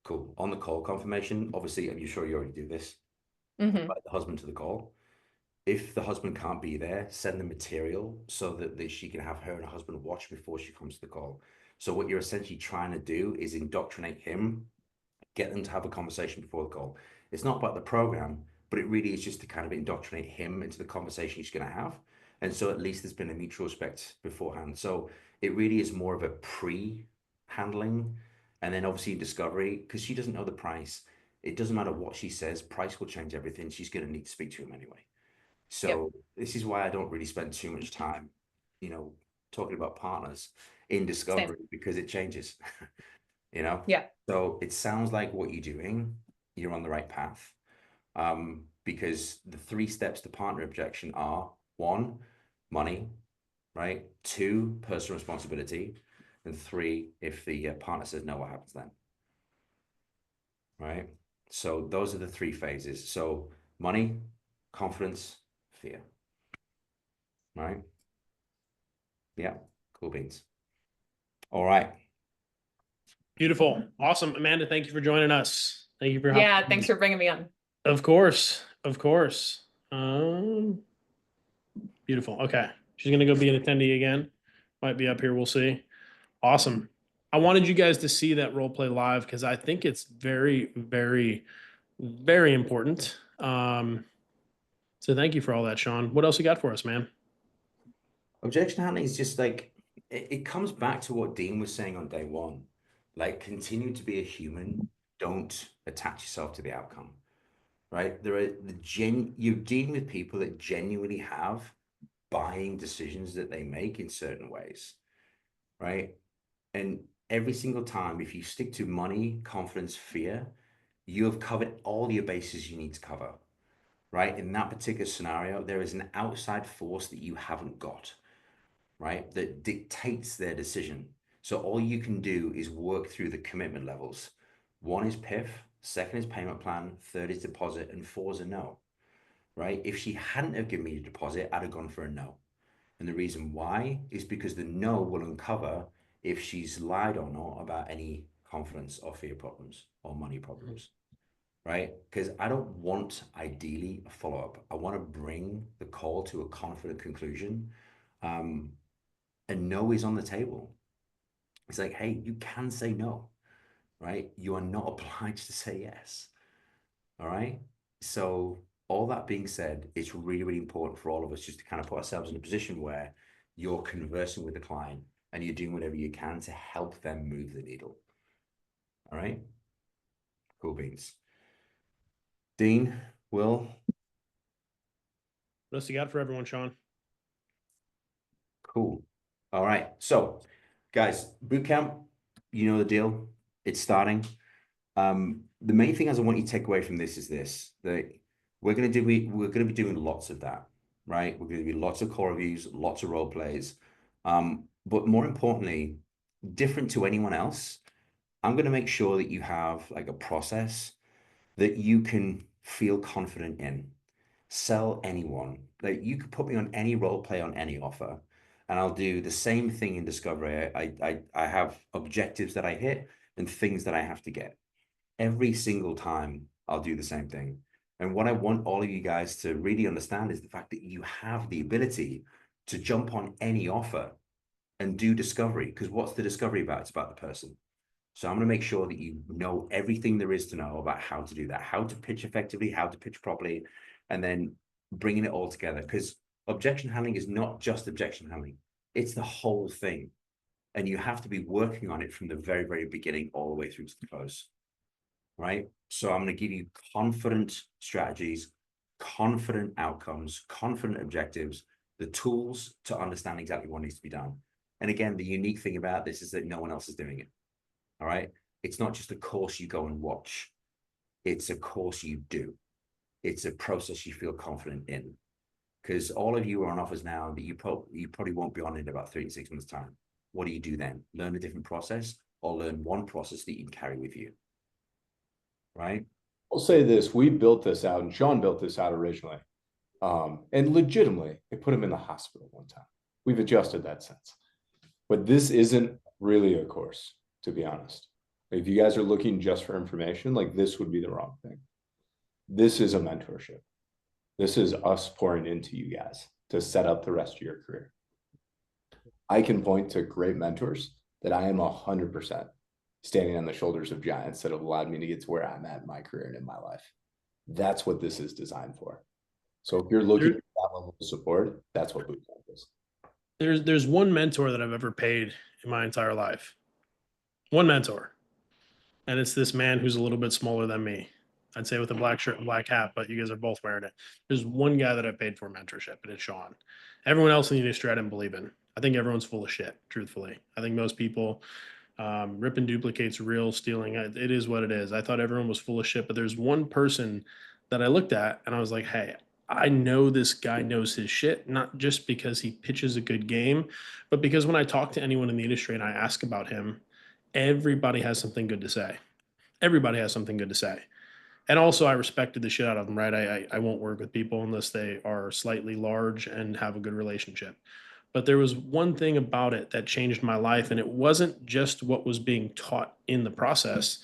Cool. On the call confirmation, obviously, I'm sure you already do this. Invite the husband to the call. If the husband can't be there, send the material so that she can have her and her husband watch before she comes to the call. So what you're essentially trying to do is indoctrinate him, get them to have a conversation before the call. It's not about the program, but it really is just to kind of indoctrinate him into the conversation he's going to have. And so at least there's been a mutual respect beforehand. So it really is more of a pre-handling. And then obviously discovery, because she doesn't know the price. It doesn't matter what she says, price will change everything. She's going to need to speak to him anyway. So this is why I don't really spend too much time, you know, talking about partners in discovery. Same. Because it changes, you know? Yeah. So it sounds like what you're doing, you're on the right path. because the 3 steps to partner objection are 1, money, right? 2, personal responsibility, and 3, if the partner says no, what happens then? Right? So those are the 3 phases. So money, confidence, fear. Right? Yeah, cool beans. All right. Beautiful. Awesome. Amanda, thank you for joining us. Thank you for helping. Yeah, thanks for bringing me on. Of course. Of course. Beautiful. Okay. She's going to go be an attendee again. Might be up here. We'll see. Awesome. I wanted you guys to see that role play live because I think it's very, very, very important. So thank you for all that, Sean. What else you got for us, man? Objection handling is just like, it comes back to what Dean was saying on day 1. Like, continue to be a human. Don't attach yourself to the outcome, right? You're dealing with people that genuinely have buying decisions that they make in certain ways, right? And every single time, if you stick to money, confidence, fear, you have covered all your bases you need to cover, right? In that particular scenario, there is an outside force that you haven't got, right? That dictates their decision. So all you can do is work through the commitment levels. 1 is PIF, 2nd is payment plan, 3rd is deposit, and 4 is a no, right? If she hadn't have given me a deposit, I'd have gone for a no. And the reason why is because the no will uncover if she's lied or not about any confidence or fear problems or money problems, right? Because I don't want, ideally, a follow-up. I want to bring the call to a confident conclusion. And no is on the table. It's like, hey, you can say no, right? You are not obliged to say yes. All right. So all that being said, it's really, really important for all of us just to kind of put ourselves in a position where you're conversing with the client and you're doing whatever you can to help them move the needle. All right. Cool beans. Dean, Will. What else you got for everyone, Sean? Cool. All right. So, guys, boot camp, you know the deal. It's starting. The main thing as I want you to take away from this is this, that we're going to be doing lots of that, right? We're going to do lots of core reviews, lots of role plays. But more importantly, different to anyone else, I'm going to make sure that you have like a process that you can feel confident in. Sell anyone. Like, you could put me on any role play on any offer, and I'll do the same thing in discovery. I have objectives that I hit and things that I have to get. Every single time I'll do the same thing. And what I want all of you guys to really understand is the fact that you have the ability to jump on any offer and do discovery, because what's the discovery about? It's about the person. So I'm going to make sure that you know everything there is to know about how to do that, how to pitch effectively, how to pitch properly, and then bringing it all together. Because objection handling is not just objection handling. It's the whole thing. And you have to be working on it from the very, very beginning all the way through to the close. Right? So I'm going to give you confident strategies, confident outcomes, confident objectives, the tools to understand exactly what needs to be done. And again, the unique thing about this is that no one else is doing it. All right. It's not just a course you go and watch. It's a course you do. It's a process you feel confident in. Because all of you are on offers now that you probably won't be on in about 3 to 6 months' time. What do you do then? Learn a different process, or learn one process that you can carry with you. Right? I'll say this, we built this out, and Sean built this out originally. And legitimately, it put him in the hospital one time. We've adjusted that since. But this isn't really a course, to be honest. If you guys are looking just for information, like, this would be the wrong thing. This is a mentorship. This is us pouring into you guys to set up the rest of your career. I can point to great mentors that I am 100% standing on the shoulders of giants that have allowed me to get to where I'm at in my career and in my life. That's what this is designed for. So if you're looking for that level of support, that's what bootcamp is. There's one mentor that I've ever paid in my entire life. One mentor. And it's this man who's a little bit smaller than me. I'd say with a black shirt and black hat, but you guys are both wearing it. There's one guy that I paid for mentorship, and it's Sean. Everyone else in the industry I didn't believe in. I think everyone's full of shit, truthfully. I think most people ripping duplicates, real stealing. It is what it is. I thought everyone was full of shit, but there's one person that I looked at and I was like, hey, I know this guy knows his shit, not just because he pitches a good game, but because when I talk to anyone in the industry and I ask about him, everybody has something good to say. Everybody has something good to say. And also, I respected the shit out of them, right? I won't work with people unless they are slightly large and have a good relationship. But there was one thing about it that changed my life, and it wasn't just what was being taught in the process.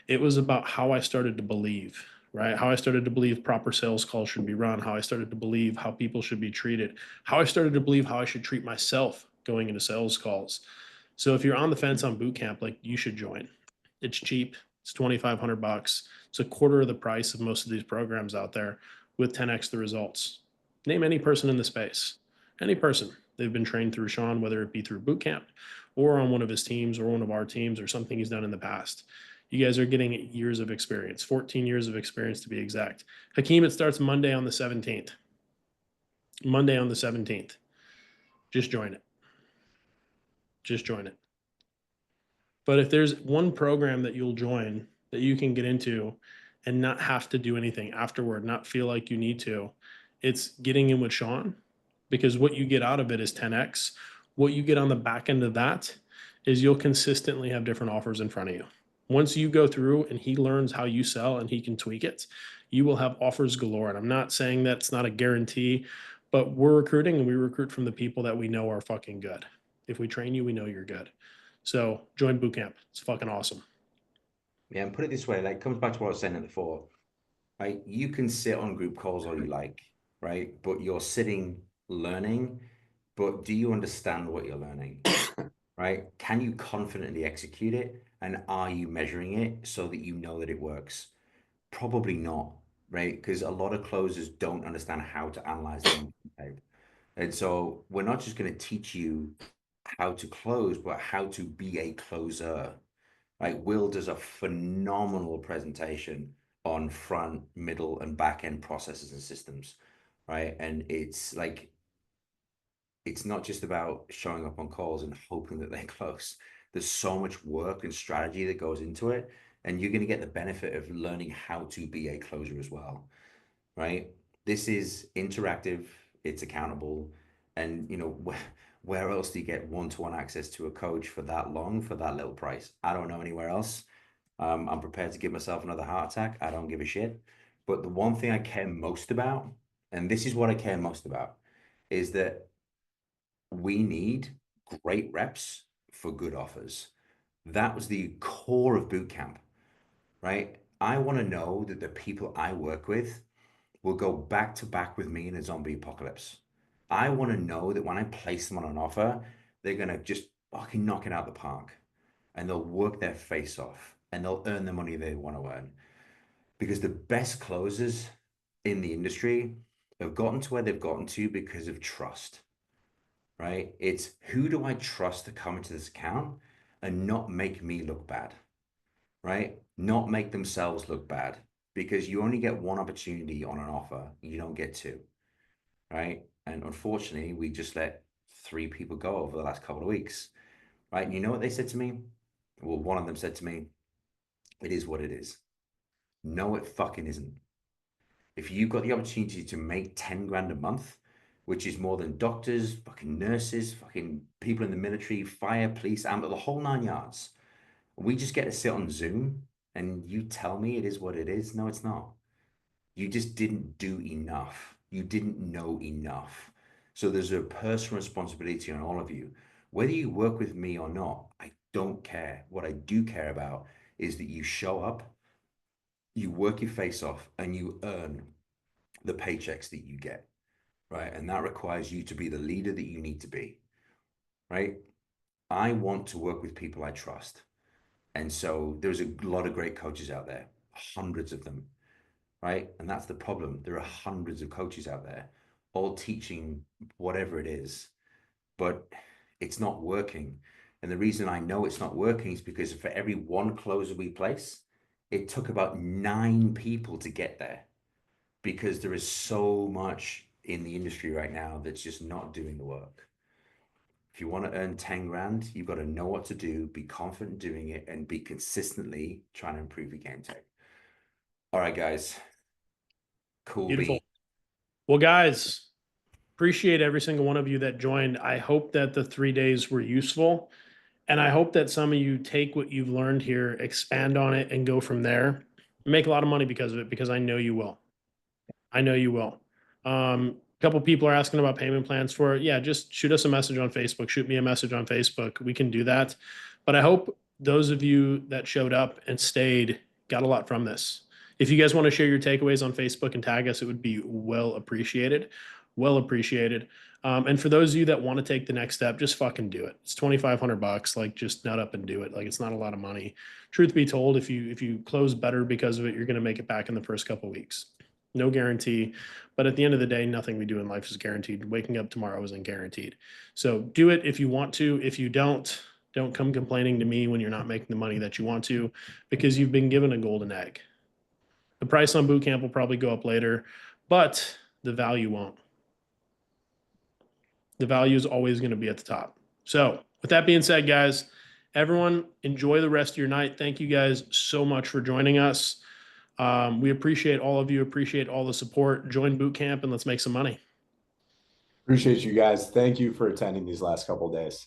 It was about how I started to believe, right? How I started to believe proper sales calls should be run, how I started to believe how people should be treated, how I started to believe how I should treat myself going into sales calls. So if you're on the fence on boot camp, like you should join. It's cheap. It's $2,500. It's a quarter of the price of most of these programs out there with 10x the results. Name any person in the space, any person. They've been trained through Sean, whether it be through boot camp or on one of his teams or one of our teams or something he's done in the past. You guys are getting years of experience, 14 years of experience to be exact. Hakeem, it starts Monday on the 17th. Monday on the 17th. Just join it. Just join it. But if there's one program that you'll join that you can get into and not have to do anything afterward, not feel like you need to, it's getting in with Sean, because what you get out of it is 10x. What you get on the back end of that is you'll consistently have different offers in front of you. Once you go through and he learns how you sell and he can tweak it, you will have offers galore. And I'm not saying that's not a guarantee, but we're recruiting and we recruit from the people that we know are fucking good. If we train you, we know you're good. So join boot camp. It's fucking awesome. Yeah, and put it this way, like, comes back to what I was saying before, right? You can sit on group calls all you like, right? But you're sitting learning, but do you understand what you're learning, right? Can you confidently execute it? And are you measuring it so that you know that it works? Probably not, right? Because a lot of closers don't understand how to analyze the tape. And so we're not just going to teach you how to close, but how to be a closer. Like Will does a phenomenal presentation on front, middle, and back end processes and systems, right? And it's like, it's not just about showing up on calls and hoping that they close. There's so much work and strategy that goes into it, and you're going to get the benefit of learning how to be a closer as well, right? This is interactive, it's accountable, and where else do you get one-to-one access to a coach for that long, for that little price? I don't know anywhere else. I'm prepared to give myself another heart attack. I don't give a shit. But the one thing I care most about, and this is what I care most about, is that we need great reps for good offers. That was the core of boot camp, right? I want to know that the people I work with will go back to back with me in a zombie apocalypse. I want to know that when I place them on an offer, they're going to just fucking knock it out the park, and they'll work their face off and they'll earn the money they want to earn. Because the best closers in the industry have gotten to where they've gotten to because of trust, right? It's who do I trust to come into this account and not make me look bad, right? Not make themselves look bad, because you only get one opportunity on an offer. You don't get two, right? And unfortunately, we just let 3 people go over the last couple of weeks, right? And you know what they said to me? Well, one of them said to me, it is what it is. No, it fucking isn't. If you've got the opportunity to make 10 grand a month, which is more than doctors, fucking nurses, fucking people in the military, fire, police, amber, the whole 9 yards, we just get to sit on Zoom and you tell me it is what it is. No, it's not. You just didn't do enough. You didn't know enough. So there's a personal responsibility on all of you. Whether you work with me or not, I don't care. What I do care about is that you show up, you work your face off, and you earn the paychecks that you get, right? And that requires you to be the leader that you need to be, right? I want to work with people I trust. And so there's a lot of great coaches out there, hundreds of them, right? And that's the problem. There are hundreds of coaches out there, all teaching whatever it is, but it's not working. And the reason I know it's not working is because for every one closer we place, it took about 9 people to get there, because there is so much in the industry right now that's just not doing the work. If you want to earn 10 grand, you've got to know what to do, be confident doing it, and be consistently trying to improve your game tech. All right, guys. Cool. Beautiful. Well, guys, appreciate every single one of you that joined. I hope that the 3 days were useful. And I hope that some of you take what you've learned here, expand on it, and go from there. Make a lot of money because of it, because I know you will. I know you will. A couple people are asking about payment plans for it. Yeah, just shoot us a message on Facebook. Shoot me a message on Facebook. We can do that. But I hope those of you that showed up and stayed got a lot from this. If you guys want to share your takeaways on Facebook and tag us, it would be well appreciated. Well appreciated. And for those of you that want to take the next step, just fucking do it. It's $2,500. Like, just nut up and do it. Like, it's not a lot of money. Truth be told, if you close better because of it, you're going to make it back in the first couple of weeks. No guarantee, but at the end of the day, nothing we do in life is guaranteed. Waking up tomorrow isn't guaranteed. So do it if you want to. If you don't come complaining to me when you're not making the money that you want to, because you've been given a golden egg. The price on boot camp will probably go up later, but the value won't. The value is always going to be at the top. So with that being said, guys, everyone enjoy the rest of your night. Thank you guys so much for joining us. We appreciate all of you, appreciate all the support. Join boot camp and let's make some money. Appreciate you guys. Thank you for attending these last couple of days.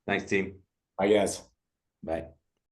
Thanks, team. Bye, guys. Bye.